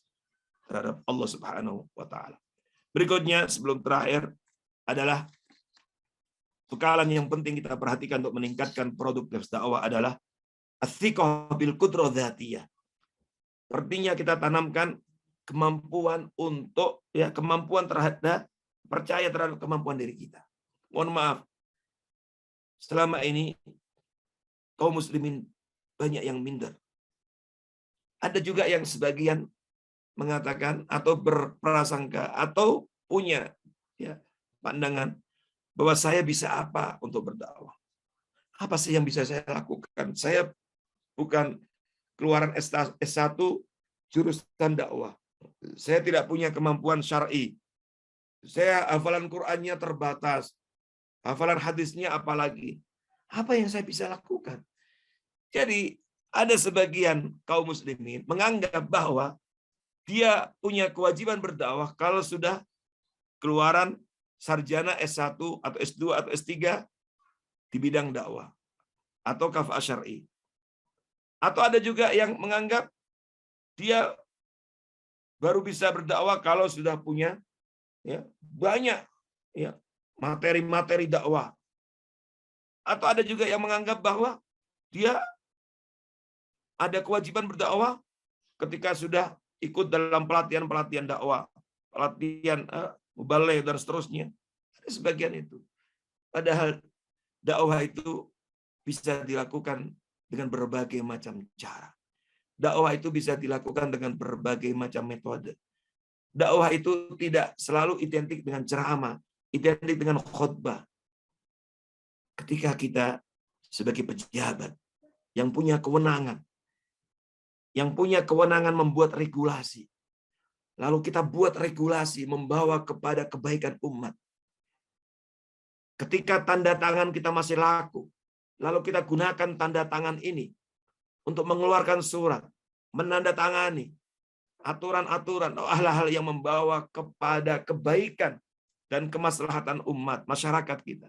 terhadap Allah Subhanahu wa taala. Berikutnya sebelum terakhir adalah bekalan yang penting kita perhatikan untuk meningkatkan produktivitas dakwah adalah as-thiqah bil qudrah dzatiyah. Artinya kita tanamkan kemampuan untuk kemampuan terhadap percaya terhadap kemampuan diri kita. Mohon maaf, selama ini kaum muslimin banyak yang minder. Ada juga yang sebagian mengatakan atau berprasangka atau punya pandangan bahwa saya bisa apa untuk berdakwah. Apa sih yang bisa saya lakukan? Saya bukan keluaran S1 jurusan dakwah. Saya tidak punya kemampuan syar'i. Saya hafalan Qur'annya terbatas. Hafalan hadisnya apalagi. Apa yang saya bisa lakukan? Jadi ada sebagian kaum muslimin menganggap bahwa dia punya kewajiban berdakwah kalau sudah keluaran sarjana S1 atau S2 atau S3 di bidang dakwah atau kafah syar'i. Atau ada juga yang menganggap dia baru bisa berdakwah kalau sudah punya banyak materi-materi dakwah. Atau ada juga yang menganggap bahwa dia ada kewajiban berdakwah ketika sudah ikut dalam pelatihan-pelatihan dakwah, pelatihan mubaligh dan seterusnya. Ada sebagian itu. Padahal dakwah itu bisa dilakukan dengan berbagai macam cara. Dakwah itu bisa dilakukan dengan berbagai macam metode. Dakwah itu tidak selalu identik dengan ceramah, identik dengan khutbah. Ketika kita sebagai pejabat yang punya kewenangan, membuat regulasi, lalu kita buat regulasi membawa kepada kebaikan umat. Ketika tanda tangan kita masih laku, lalu kita gunakan tanda tangan ini untuk mengeluarkan surat, menandatangani aturan-aturan atau hal-hal yang membawa kepada kebaikan dan kemaslahatan umat, masyarakat kita.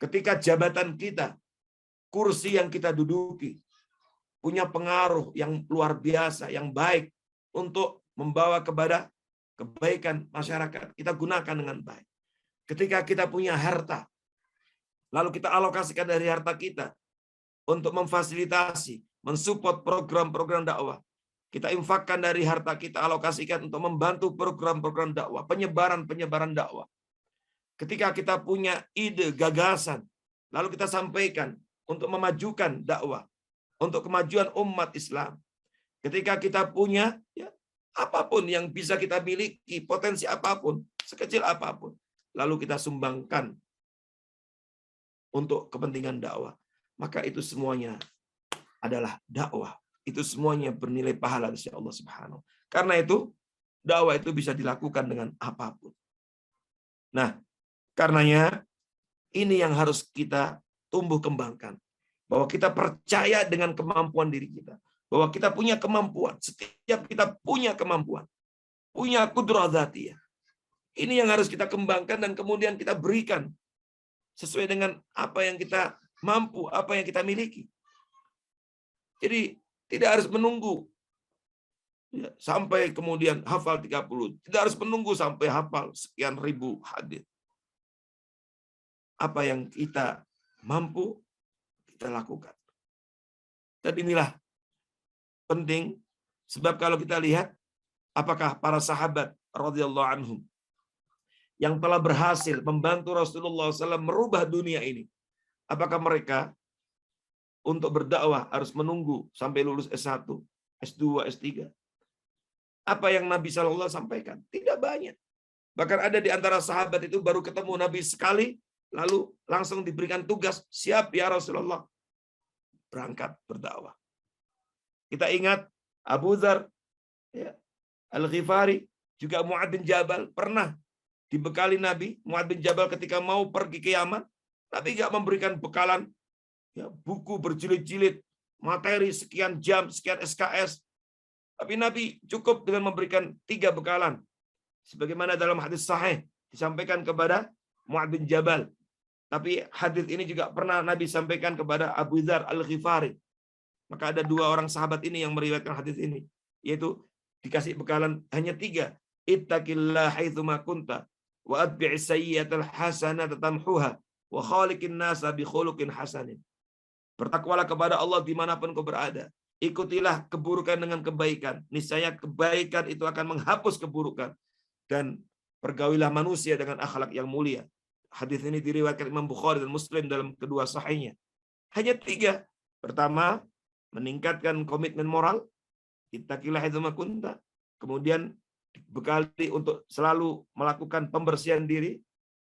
Ketika jabatan kita, kursi yang kita duduki, punya pengaruh yang luar biasa, yang baik untuk membawa kepada kebaikan masyarakat, kita gunakan dengan baik. Ketika kita punya harta, lalu kita alokasikan dari harta kita untuk memfasilitasi, mensupport program-program dakwah. Kita infakkan dari harta kita, alokasikan untuk membantu program-program dakwah, penyebaran dakwah. Ketika kita punya ide, gagasan, lalu kita sampaikan untuk memajukan dakwah, untuk kemajuan umat Islam. Ketika kita punya ya, apapun yang bisa kita miliki, potensi apapun, sekecil apapun, lalu kita sumbangkan untuk kepentingan dakwah, maka itu semuanya adalah dakwah. Itu semuanya bernilai pahala dari Allah Subhanahu. Karena itu dakwah itu bisa dilakukan dengan apapun. Nah, karenanya ini yang harus kita tumbuh kembangkan. Bahwa kita percaya dengan kemampuan diri kita. Bahwa kita punya kemampuan. Setiap kita punya kemampuan. Punya kudrah dzatiyah. Ini yang harus kita kembangkan dan kemudian kita berikan. Sesuai dengan apa yang kita mampu, apa yang kita miliki. Jadi tidak harus menunggu ya, sampai kemudian hafal 30. Tidak harus menunggu sampai hafal sekian ribu hadis. Apa yang kita mampu, kita lakukan. Dan inilah penting. Sebab kalau kita lihat, apakah para sahabat radhiyallahu anhum yang telah berhasil membantu Rasulullah SAW merubah dunia ini, apakah mereka untuk berdakwah harus menunggu sampai lulus S1, S2, S3? Apa yang Nabi SAW sampaikan? Tidak banyak. Bahkan ada di antara sahabat itu baru ketemu Nabi sekali, lalu langsung diberikan tugas, siap ya Rasulullah, berangkat berdakwah. Kita ingat Abu Dzar ya, Al-Ghifari, juga Mu'adz bin Jabal, pernah dibekali Nabi. Mu'adz bin Jabal ketika mau pergi ke Yaman, Nabi tidak memberikan bekalan ya, buku berjilid-jilid, materi sekian jam, sekian SKS. Tapi Nabi cukup dengan memberikan 3 bekalan. Sebagaimana dalam hadis sahih disampaikan kepada Mu'adz bin Jabal. Tapi hadis ini juga pernah Nabi sampaikan kepada Abu Dzar Al-Ghifari. Maka ada 2 orang sahabat ini yang meriwayatkan hadis ini. Yaitu dikasih bekalan hanya 3. Ittaqillah haitsuma kunta wa atbi'is sayyi'atal hasanata tamhuha wa khaliqin nasa bi khuluqin hasanin. Bertakwalah kepada Allah dimanapun kau berada. Ikutilah keburukan dengan kebaikan. Niscaya kebaikan itu akan menghapus keburukan. Dan pergaulilah manusia dengan akhlak yang mulia. Hadis ini diriwayatkan Imam Bukhari dan Muslim dalam kedua sahihnya. Hanya 3. Pertama, meningkatkan komitmen moral. Ittaqillah haitsuma kunta. Kemudian bekali untuk selalu melakukan pembersihan diri.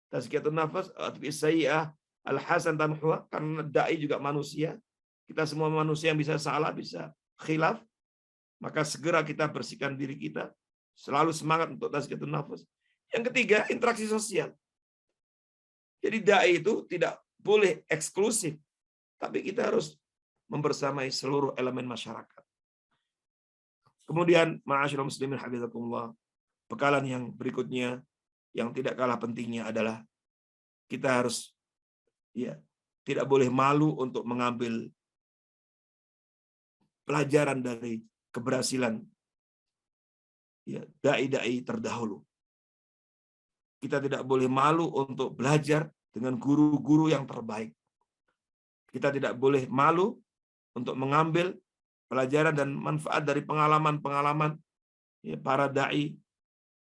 Tazkiyatun nafas, atbi'is sayyi'ah al-hasan tamhuha, karena dai juga manusia. Kita semua manusia yang bisa salah, bisa khilaf. Maka segera kita bersihkan diri kita. Selalu semangat untuk tazkiyatun nafas. Yang ketiga, interaksi sosial. Jadi dai itu tidak boleh eksklusif, tapi kita harus membersamai seluruh elemen masyarakat. Kemudian, ma'asyiral muslimin hafizakumullah, bekalan yang berikutnya yang tidak kalah pentingnya adalah kita harus ya tidak boleh malu untuk mengambil pelajaran dari keberhasilan ya dai-dai terdahulu. Kita tidak boleh malu untuk belajar dengan guru-guru yang terbaik. Kita tidak boleh malu untuk mengambil pelajaran dan manfaat dari pengalaman-pengalaman ya, para dai,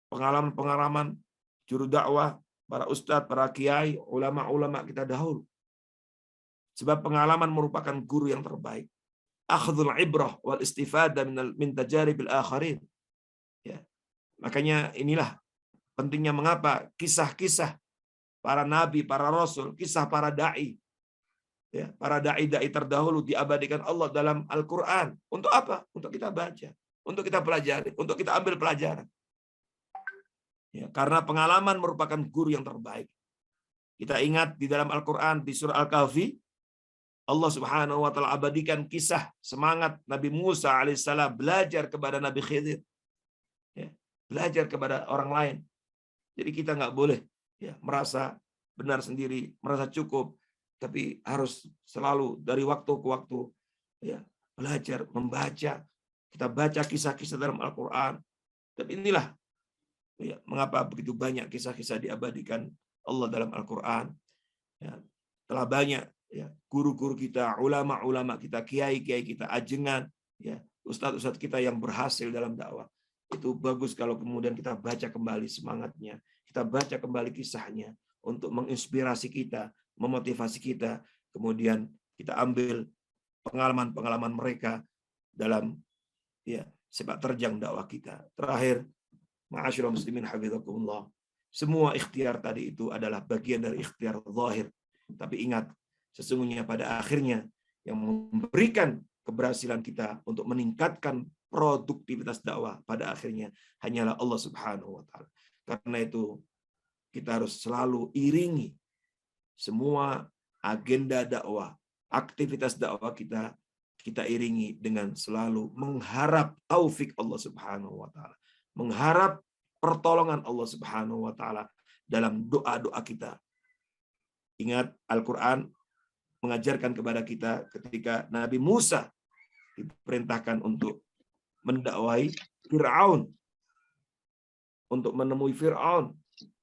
pengalaman-pengalaman juru dakwah, para ustadz, para kiai, ulama-ulama kita dahulu. Sebab pengalaman merupakan guru yang terbaik. Akhdhul ibrah wal istifadah min tajaribil akharin. Ya. Makanya inilah pentingnya mengapa kisah-kisah para nabi, para rasul, kisah para dai, ya, para dai-dai terdahulu diabadikan Allah dalam Al-Quran. Untuk apa? Untuk kita baca, untuk kita pelajari, untuk kita ambil pelajaran. Ya, karena pengalaman merupakan guru yang terbaik. Kita ingat di dalam Al-Quran, di surah Al-Kahfi, Allah Subhanahu wa Ta'ala abadikan kisah semangat Nabi Musa alaihissalam belajar kepada Nabi Khidir, ya, belajar kepada orang lain. Jadi kita nggak boleh ya merasa benar sendiri, merasa cukup, tapi harus selalu dari waktu ke waktu ya belajar, membaca. Kita baca kisah-kisah dalam Al-Quran. Dan inilah ya, mengapa begitu banyak kisah-kisah diabadikan Allah dalam Al-Quran. Ya, telah banyak ya guru-guru kita, ulama-ulama kita, kiai-kiai kita, ajengan, ya ustadz-ustadz kita yang berhasil dalam dakwah. Itu bagus kalau kemudian kita baca kembali semangatnya, kita baca kembali kisahnya untuk menginspirasi kita, memotivasi kita, kemudian kita ambil pengalaman-pengalaman mereka dalam sepak terjang dakwah kita. Terakhir, ma'asyiral muslimin hafizakumullah, semua ikhtiar tadi itu adalah bagian dari ikhtiar zahir. Tapi ingat, sesungguhnya pada akhirnya yang memberikan keberhasilan kita untuk meningkatkan produktivitas dakwah pada akhirnya hanyalah Allah Subhanahu wa taala. Karena itu kita harus selalu iringi semua agenda dakwah, aktivitas dakwah kita iringi dengan selalu mengharap taufik Allah Subhanahu wa taala, mengharap pertolongan Allah Subhanahu wa taala dalam doa-doa kita. Ingat, Al-Qur'an mengajarkan kepada kita ketika Nabi Musa diperintahkan untuk mendakwai Fir'aun, untuk menemui Fir'aun,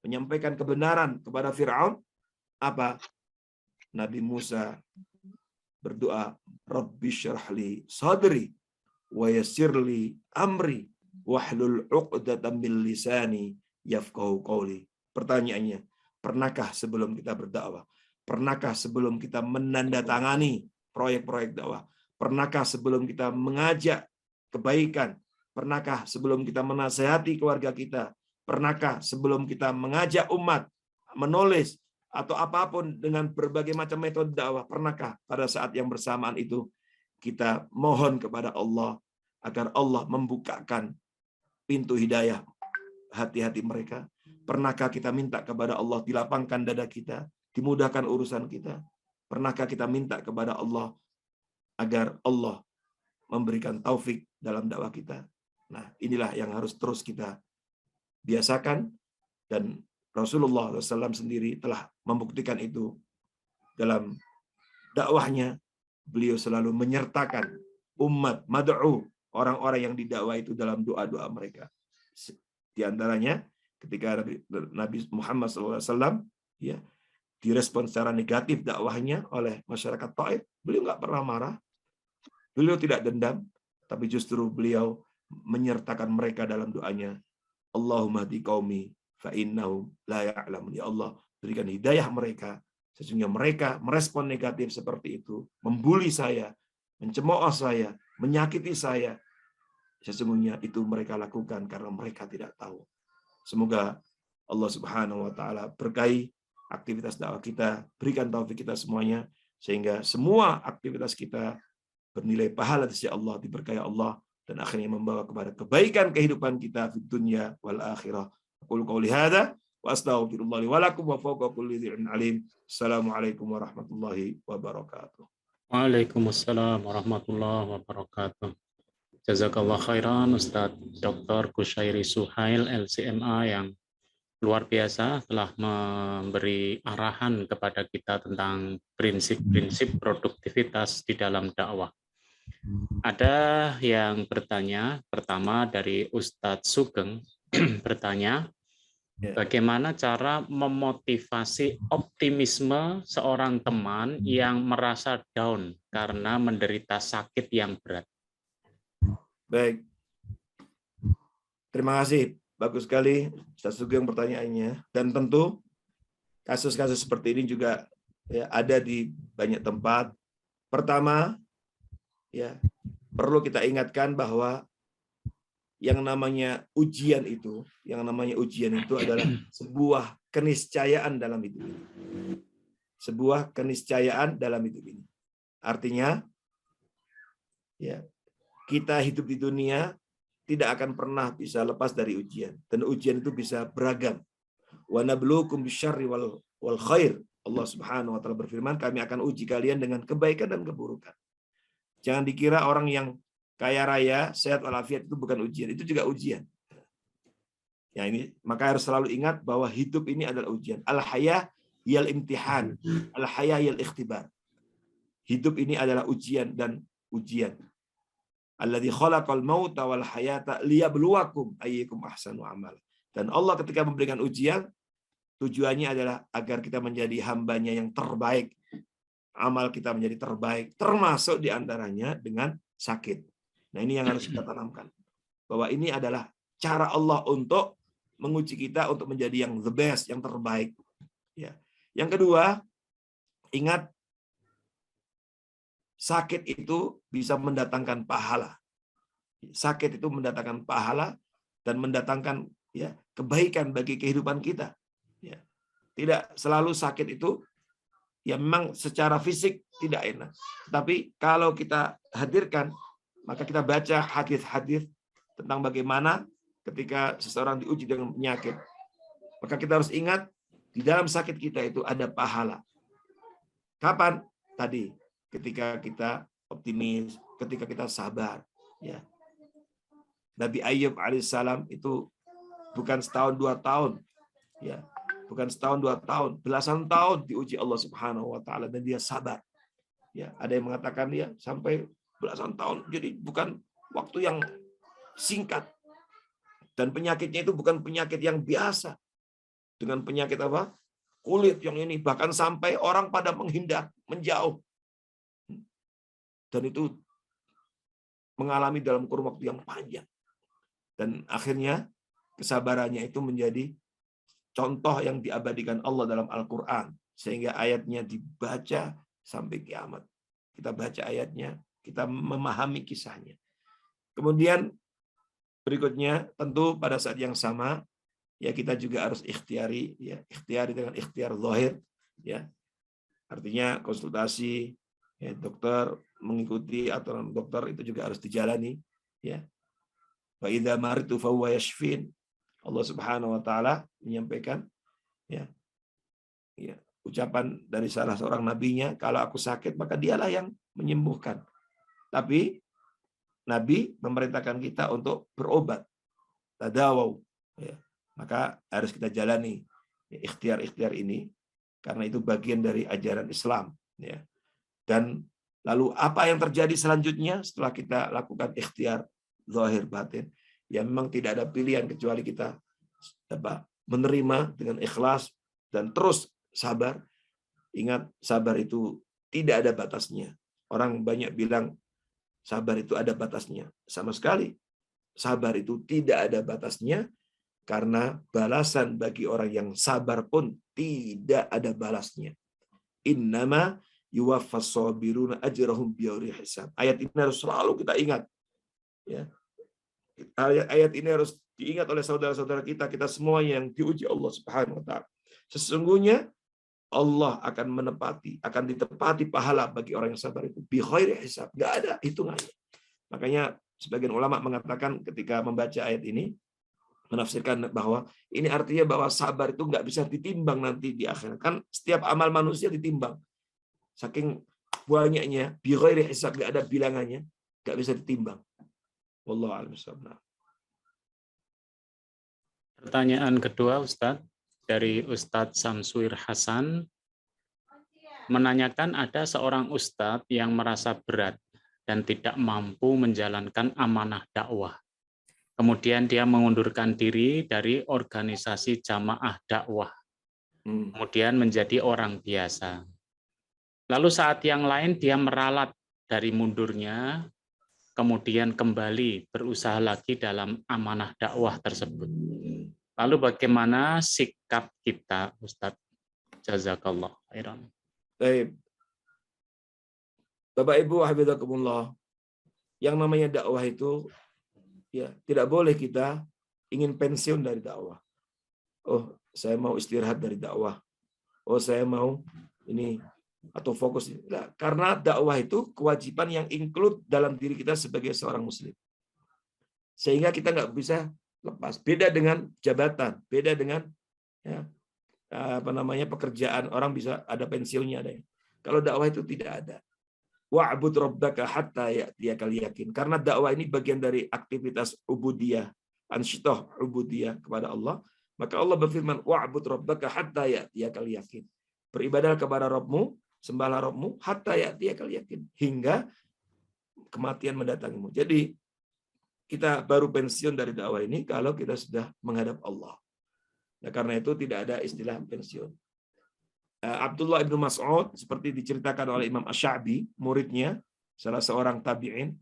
menyampaikan kebenaran kepada Fir'aun, apa? Nabi Musa berdoa, Rabbi syrahli sadri wa yassirli amri wahlul 'uqdatam min lisani yafqahu qawli. Pertanyaannya, pernahkah sebelum kita berdakwah, pernahkah sebelum kita menandatangani proyek-proyek dakwah, pernahkah sebelum kita mengajak kebaikan, pernahkah sebelum kita menasihati keluarga kita, pernahkah sebelum kita mengajak umat menulis atau apapun dengan berbagai macam metode dakwah, pernahkah pada saat yang bersamaan itu kita mohon kepada Allah agar Allah membukakan pintu hidayah hati-hati mereka? Pernahkah kita minta kepada Allah dilapangkan dada kita, dimudahkan urusan kita? Pernahkah kita minta kepada Allah agar Allah memberikan taufik dalam dakwah kita? Nah, inilah yang harus terus kita biasakan, dan Rasulullah SAW sendiri telah membuktikan itu dalam dakwahnya. Beliau selalu menyertakan umat mad'u, orang-orang yang didakwa itu dalam doa-doa mereka. Di antaranya ketika Nabi Muhammad SAW direspon secara negatif dakwahnya oleh masyarakat Taif, beliau nggak pernah marah, beliau tidak dendam, tapi justru beliau menyertakan mereka dalam doanya. Allahumma hdi qaumi fa innahum la ya'lamun. Ya Allah, berikan hidayah mereka, sesungguhnya mereka merespon negatif seperti itu, membuli saya, mencemooh saya, menyakiti saya. Sesungguhnya itu mereka lakukan karena mereka tidak tahu. Semoga Allah Subhanahu wa taala berkahi aktivitas dakwah kita, berikan taufik kita semuanya sehingga semua aktivitas kita bernilai pahala di sisi Allah, diberkahi Allah, dan akhirnya membawa kepada kebaikan kehidupan kita di dunia wal akhirah. Aqulu qouli hadza wa astaghfirullah li wa lakum wa fawqa kulli dzin alim. Assalamualaikum warahmatullahi wabarakatuh. Waalaikumsalam warahmatullahi wabarakatuh. Jazakallah khairan Ustadz Dr. Kushairi Suhail LCMA yang luar biasa telah memberi arahan kepada kita tentang prinsip-prinsip produktivitas di dalam dakwah. Ada yang bertanya, pertama dari Ustadz Sugeng bertanya, bagaimana cara memotivasi optimisme seorang teman yang merasa down karena menderita sakit yang berat? Baik, terima kasih. Bagus sekali Ustaz Sugeng pertanyaannya. Dan tentu kasus-kasus seperti ini juga ada di banyak tempat. Pertama, perlu kita ingatkan bahwa yang namanya ujian itu adalah sebuah keniscayaan dalam hidup ini. Sebuah keniscayaan dalam hidup ini. Artinya, kita hidup di dunia tidak akan pernah bisa lepas dari ujian, dan ujian itu bisa beragam. Wa nabluukum bisyarri wal khair. Allah Subhanahu wa taala berfirman, kami akan uji kalian dengan kebaikan dan keburukan. Jangan dikira orang yang kaya raya, sehat walafiat itu bukan ujian, itu juga ujian. Ya, ini maka harus selalu ingat bahwa hidup ini adalah ujian. Al-haya yal imtihan, al-haya yal ikhtibar. Hidup ini adalah ujian dan ujian. Alladzi khalaqal mauta wal hayata liyabluwakum ayyukum ahsanu amala. Dan Allah ketika memberikan ujian, tujuannya adalah agar kita menjadi hambanya yang terbaik. Amal kita menjadi terbaik, termasuk diantaranya dengan sakit. Nah, ini yang harus kita tanamkan. Bahwa ini adalah cara Allah untuk menguji kita untuk menjadi yang the best, yang terbaik. Ya. Yang kedua, Ingat, sakit itu bisa mendatangkan pahala. Sakit itu mendatangkan pahala dan mendatangkan ya kebaikan bagi kehidupan kita. Ya. Tidak selalu sakit itu ya memang secara fisik tidak enak. Tapi kalau kita hadirkan, maka kita baca hadis-hadis tentang bagaimana ketika seseorang diuji dengan penyakit. Maka kita harus ingat di dalam sakit kita itu ada pahala. Kapan? Tadi ketika kita optimis, ketika kita sabar. Ya. Nabi Ayyub alaihissalam itu bukan setahun 2 tahun, ya, bukan setahun 2 tahun, belasan tahun diuji Allah Subhanahu Wa Taala dan dia sabar. Ya, ada yang mengatakan dia sampai belasan tahun, jadi bukan waktu yang singkat. Dan penyakitnya itu bukan penyakit yang biasa, dengan penyakit apa? Kulit yang ini, bahkan sampai orang pada menghindar, menjauh. Dan itu mengalami dalam kurun waktu yang panjang. Dan akhirnya kesabarannya itu menjadi contoh yang diabadikan Allah dalam Al-Quran. Sehingga ayatnya dibaca sampai kiamat. Kita baca ayatnya, kita memahami kisahnya. Kemudian berikutnya, tentu pada saat yang sama, ya kita juga harus ikhtiari, ya ikhtiari dengan ikhtiar zahir, ya artinya konsultasi, ya dokter, mengikuti aturan dokter itu juga harus dijalani, ya. Wa idza maritu fa huwa yashfin. Allah Subhanahu Wa Taala menyampaikan, ya, ya ucapan dari salah seorang nabinya, kalau aku sakit maka dialah yang menyembuhkan. Tapi Nabi memerintahkan kita untuk berobat, tadawau, ya. Maka harus kita jalani ikhtiar-ikhtiar ini karena itu bagian dari ajaran Islam, ya. Dan lalu apa yang terjadi selanjutnya setelah kita lakukan ikhtiar zahir batin? Ya memang tidak ada pilihan kecuali kita menerima dengan ikhlas dan terus sabar. Ingat, sabar itu tidak ada batasnya. Orang banyak bilang sabar itu ada batasnya. Sama sekali sabar itu tidak ada batasnya, karena balasan bagi orang yang sabar pun tidak ada balasnya. Innama yuwaffas sabiruna ajrahum bighairi hisab. Ayat ini harus selalu kita ingat. Ya. Ayat ini harus diingat oleh saudara-saudara kita semua yang diuji Allah Subhanahu Wa Taala. Sesungguhnya Allah akan ditepati pahala bagi orang yang sabar itu bighairi hisab. Enggak ada hitungannya. Makanya sebagian ulama mengatakan ketika membaca ayat ini, menafsirkan bahwa ini artinya bahwa sabar itu nggak bisa ditimbang nanti di akhirat. Kan setiap amal manusia ditimbang. Saking banyaknya, bighairi hisab, nggak ada bilangannya, nggak bisa ditimbang. Wallahu a'lam bishawab. Pertanyaan kedua, Ustadz, dari Ustadz Samsuir Hasan, menanyakan ada seorang Ustadz yang merasa berat dan tidak mampu menjalankan amanah dakwah. Kemudian dia mengundurkan diri dari organisasi jamaah dakwah. Kemudian menjadi orang biasa. Lalu saat yang lain dia meralat dari mundurnya, kemudian kembali berusaha lagi dalam amanah dakwah tersebut. Lalu bagaimana sikap kita, Ustadz? Jazakallah khairan. Baik. Bapak Ibu hafizakumullah, yang namanya dakwah itu ya tidak boleh kita ingin pensiun dari dakwah. Oh, saya mau istirahat dari dakwah. Oh, saya mau ini atau fokus. Nah, karena dakwah itu kewajiban yang include dalam diri kita sebagai seorang muslim. Sehingga kita nggak bisa lepas. Beda dengan jabatan, beda dengan ya, pekerjaan. Orang bisa ada pensiunnya ada. Kalau dakwah itu tidak ada. Wa'bud rabbaka hatta ya'tiyakal yakin. Karena dakwah ini bagian dari aktivitas ubudiyah, ansyitah ubudiyah kepada Allah. Maka Allah berfirman, wa'bud rabbaka hatta ya'tiyakal yakin. Beribadah kepada Rabbmu, sembahlah Rabbmu, hatta ya'tiyakal yakin. Hingga kematian mendatangimu. Jadi, kita baru pensiun dari dakwah ini kalau kita sudah menghadap Allah. Nah, karena itu tidak ada istilah pensiun. Abdullah ibnu Mas'ud, seperti diceritakan oleh Imam Asy-Sya'bi, muridnya, salah seorang tabi'in,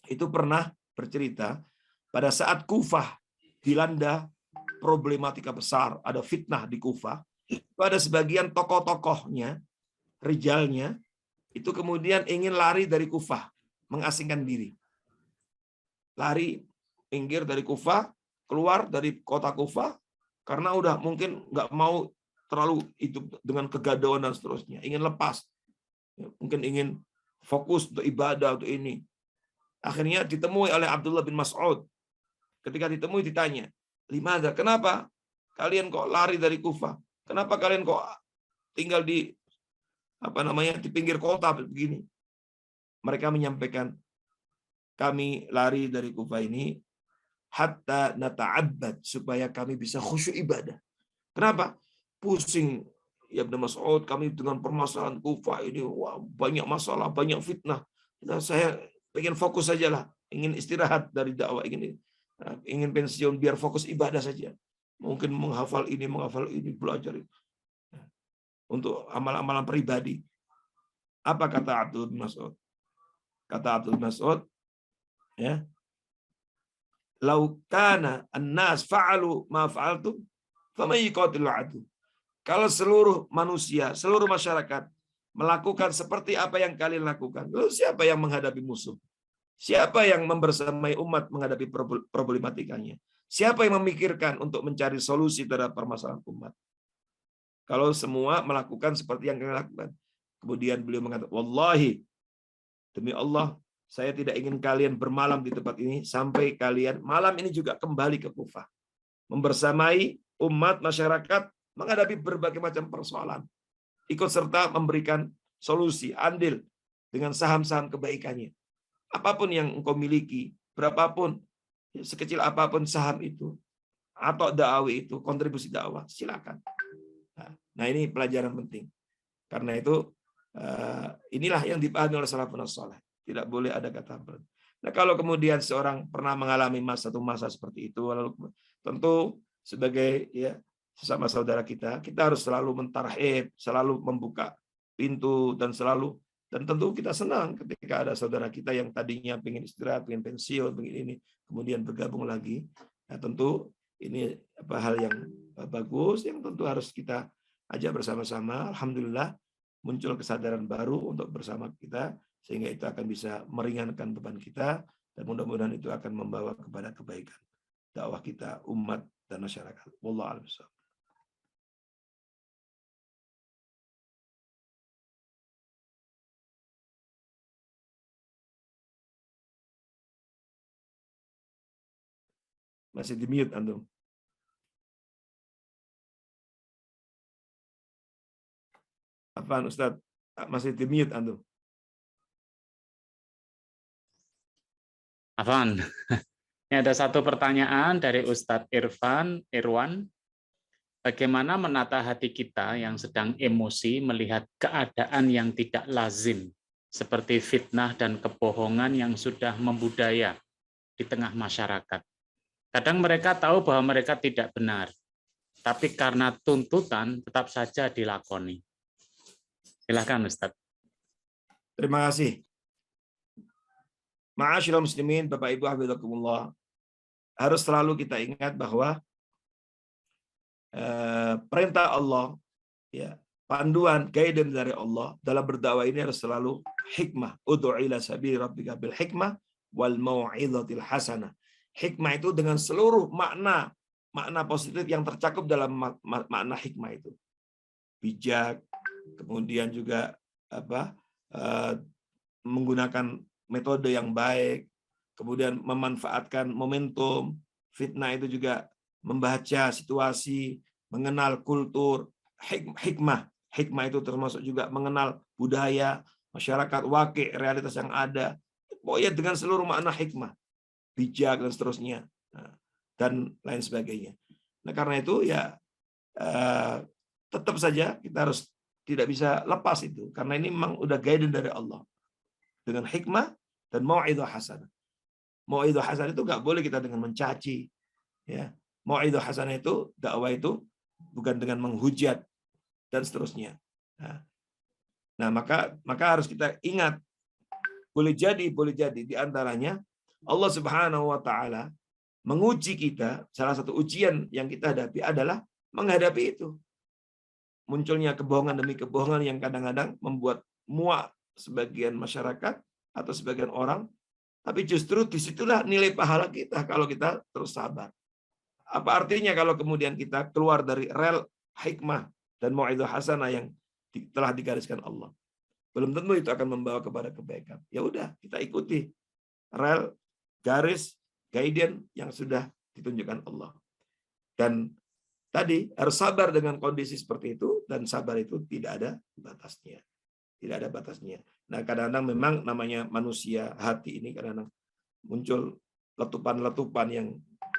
itu pernah bercerita, pada saat Kufah dilanda problematika besar, ada fitnah di Kufah, ada sebagian tokoh-tokohnya, rijalnya itu kemudian ingin lari dari Kufah, mengasingkan diri. Lari, pinggir dari Kufah, keluar dari kota Kufah, karena udah mungkin nggak mau terlalu itu dengan kegadauan dan seterusnya. Ingin lepas. Mungkin ingin fokus untuk ibadah, untuk ini. Akhirnya ditemui oleh Abdullah bin Mas'ud. Ketika ditemui ditanya, "Limada? Kenapa kalian kok lari dari Kufah? Kenapa kalian kok tinggal di di pinggir kota begini?" Mereka menyampaikan, kami lari dari Kufah ini hatta nata'abbad, supaya kami bisa khusyuk ibadah. Kenapa? Pusing ya Ibnu Mas'ud, kami dengan permasalahan Kufah ini, wah, banyak masalah, banyak fitnah. Nah, saya pengen fokus saja lah, ingin istirahat dari dakwah, ingin pensiun biar fokus ibadah saja. Mungkin menghafal ini, belajar ini. Untuk amal-amalan pribadi. Apa kata Abdul bin Mas'ud? Kata Abdul bin Mas'ud, ya, "Lau kana an-nas fa'alu ma fa'altum, faman yuqatilul adu." Kalau seluruh manusia, seluruh masyarakat melakukan seperti apa yang kalian lakukan, lalu siapa yang menghadapi musuh? Siapa yang membersamai umat menghadapi problematikanya? Siapa yang memikirkan untuk mencari solusi terhadap permasalahan umat? Kalau semua melakukan seperti yang kalian lakukan. Kemudian beliau mengatakan, "Wallahi, demi Allah, saya tidak ingin kalian bermalam di tempat ini sampai kalian malam ini juga kembali ke Kufah. Membersamai umat masyarakat menghadapi berbagai macam persoalan. Ikut serta memberikan solusi, andil dengan saham-saham kebaikannya. Apapun yang engkau miliki, berapapun, sekecil apapun saham itu, atau da'awi itu, kontribusi dakwah, silakan." Nah, ini pelajaran penting. Karena itu, inilah yang dipahami oleh salafun saleh. Tidak boleh ada kata berhenti. Nah, kalau kemudian seorang pernah mengalami satu masa seperti itu, lalu tentu sebagai sesama saudara kita harus selalu mentarhib, selalu membuka pintu, dan tentu kita senang ketika ada saudara kita yang tadinya pengen istirahat, pengen pensiun, pengen ini, kemudian bergabung lagi. Nah, tentu ini hal yang bagus yang tentu harus kita ajak bersama-sama. Alhamdulillah muncul kesadaran baru untuk bersama kita, sehingga itu akan bisa meringankan beban kita, dan mudah-mudahan itu akan membawa kepada kebaikan dakwah kita, umat, dan masyarakat. Wallahu a'lam bishawab. Masih di mute antum. Apaan Ustaz? Masih di mute antum. Afan. Ini ada satu pertanyaan dari Ustadz Irwan. Bagaimana menata hati kita yang sedang emosi melihat keadaan yang tidak lazim, seperti fitnah dan kebohongan yang sudah membudaya di tengah masyarakat. Kadang mereka tahu bahwa mereka tidak benar, tapi karena tuntutan tetap saja dilakoni. Silakan Ustadz. Terima kasih. Ma'asyiral muslimin, Bapak Ibu hafizakumullah. Harus selalu kita ingat bahwa perintah Allah, ya, panduan, guidance dari Allah dalam berdakwah ini harus selalu hikmah. Ud'u ila sabili rabbika bil hikmah wal mau'izatil hasanah. Hikmah itu dengan seluruh makna positif yang tercakup dalam makna hikmah itu. Bijak, kemudian juga menggunakan metode yang baik, kemudian memanfaatkan momentum. Fitnah itu juga membaca situasi, mengenal kultur. Hikmah itu termasuk juga mengenal budaya, masyarakat, wakil, realitas yang ada. Pokoknya dengan seluruh makna hikmah, bijak, dan seterusnya, dan lain sebagainya. Nah, karena itu ya tetap saja kita harus tidak bisa lepas itu, karena ini memang udah guidance dari Allah dengan hikmah dan mau'izah hasanah. Mau'izah hasanah itu nggak boleh kita dengan mencaci, ya. Mau'izah hasanah itu, dakwah itu bukan dengan menghujat dan seterusnya. Nah, maka harus kita ingat, boleh jadi di antaranya Allah Subhanahu wa taala menguji kita. Salah satu ujian yang kita hadapi adalah menghadapi itu. munculnya kebohongan demi kebohongan yang kadang-kadang membuat muak sebagian masyarakat atau sebagian orang, tapi justru disitulah nilai pahala kita kalau kita terus sabar. Apa artinya kalau kemudian kita keluar dari rel hikmah dan mau'izah hasanah yang telah digariskan Allah? Belum tentu itu akan membawa kepada kebaikan. Ya udah, kita ikuti rel, garis, guidance yang sudah ditunjukkan Allah. Dan tadi harus sabar dengan kondisi seperti itu, dan sabar itu tidak ada batasnya. Tidak ada batasnya. Nah, kadang-kadang memang namanya manusia, hati ini kadang-kadang muncul letupan-letupan yang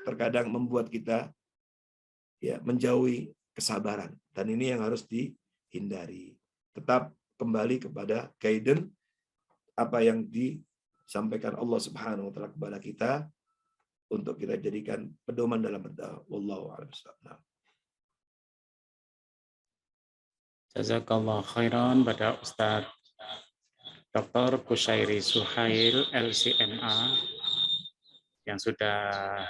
terkadang membuat kita ya menjauhi kesabaran. Dan ini yang harus dihindari. Tetap kembali kepada guidance apa yang disampaikan Allah Subhanahu wa taala kepada kita untuk kita jadikan pedoman dalam berdakwah. Wallahu a'lam. Jazakallah khairan pada Ustadz Dr. Kushairi Suhail LCMA yang sudah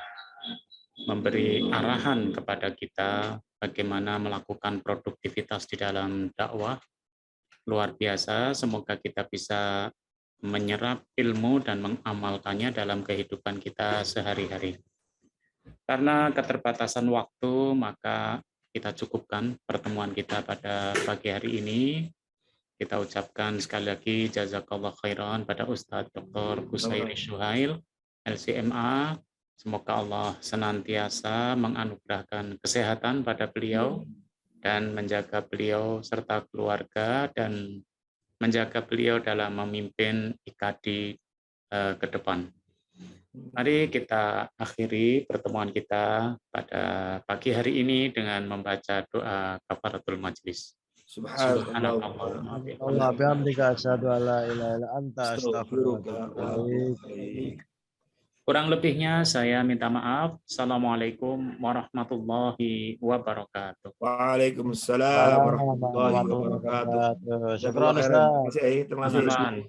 memberi arahan kepada kita bagaimana melakukan produktivitas di dalam dakwah. Luar biasa, semoga kita bisa menyerap ilmu dan mengamalkannya dalam kehidupan kita sehari-hari. Karena keterbatasan waktu, maka kita cukupkan pertemuan kita pada pagi hari ini. Kita ucapkan sekali lagi jazakallah khairan pada Ustadz Dr. Kushairi Suhail LCMA. Semoga Allah senantiasa menganugerahkan kesehatan pada beliau dan menjaga beliau serta keluarga dan menjaga beliau dalam memimpin IKADI ke depan. Mari kita akhiri pertemuan kita pada pagi hari ini dengan membaca doa kafaratul majlis. Subhanallah. Allah bihamdika asyhadu an la ilaha illa anta astaghfiruka wa atubu ilaik. Kurang lebihnya saya minta maaf. Assalamualaikum warahmatullahi wabarakatuh. Waalaikumsalam warahmatullahi wabarakatuh. Syukran Ustaz. Terima kasih.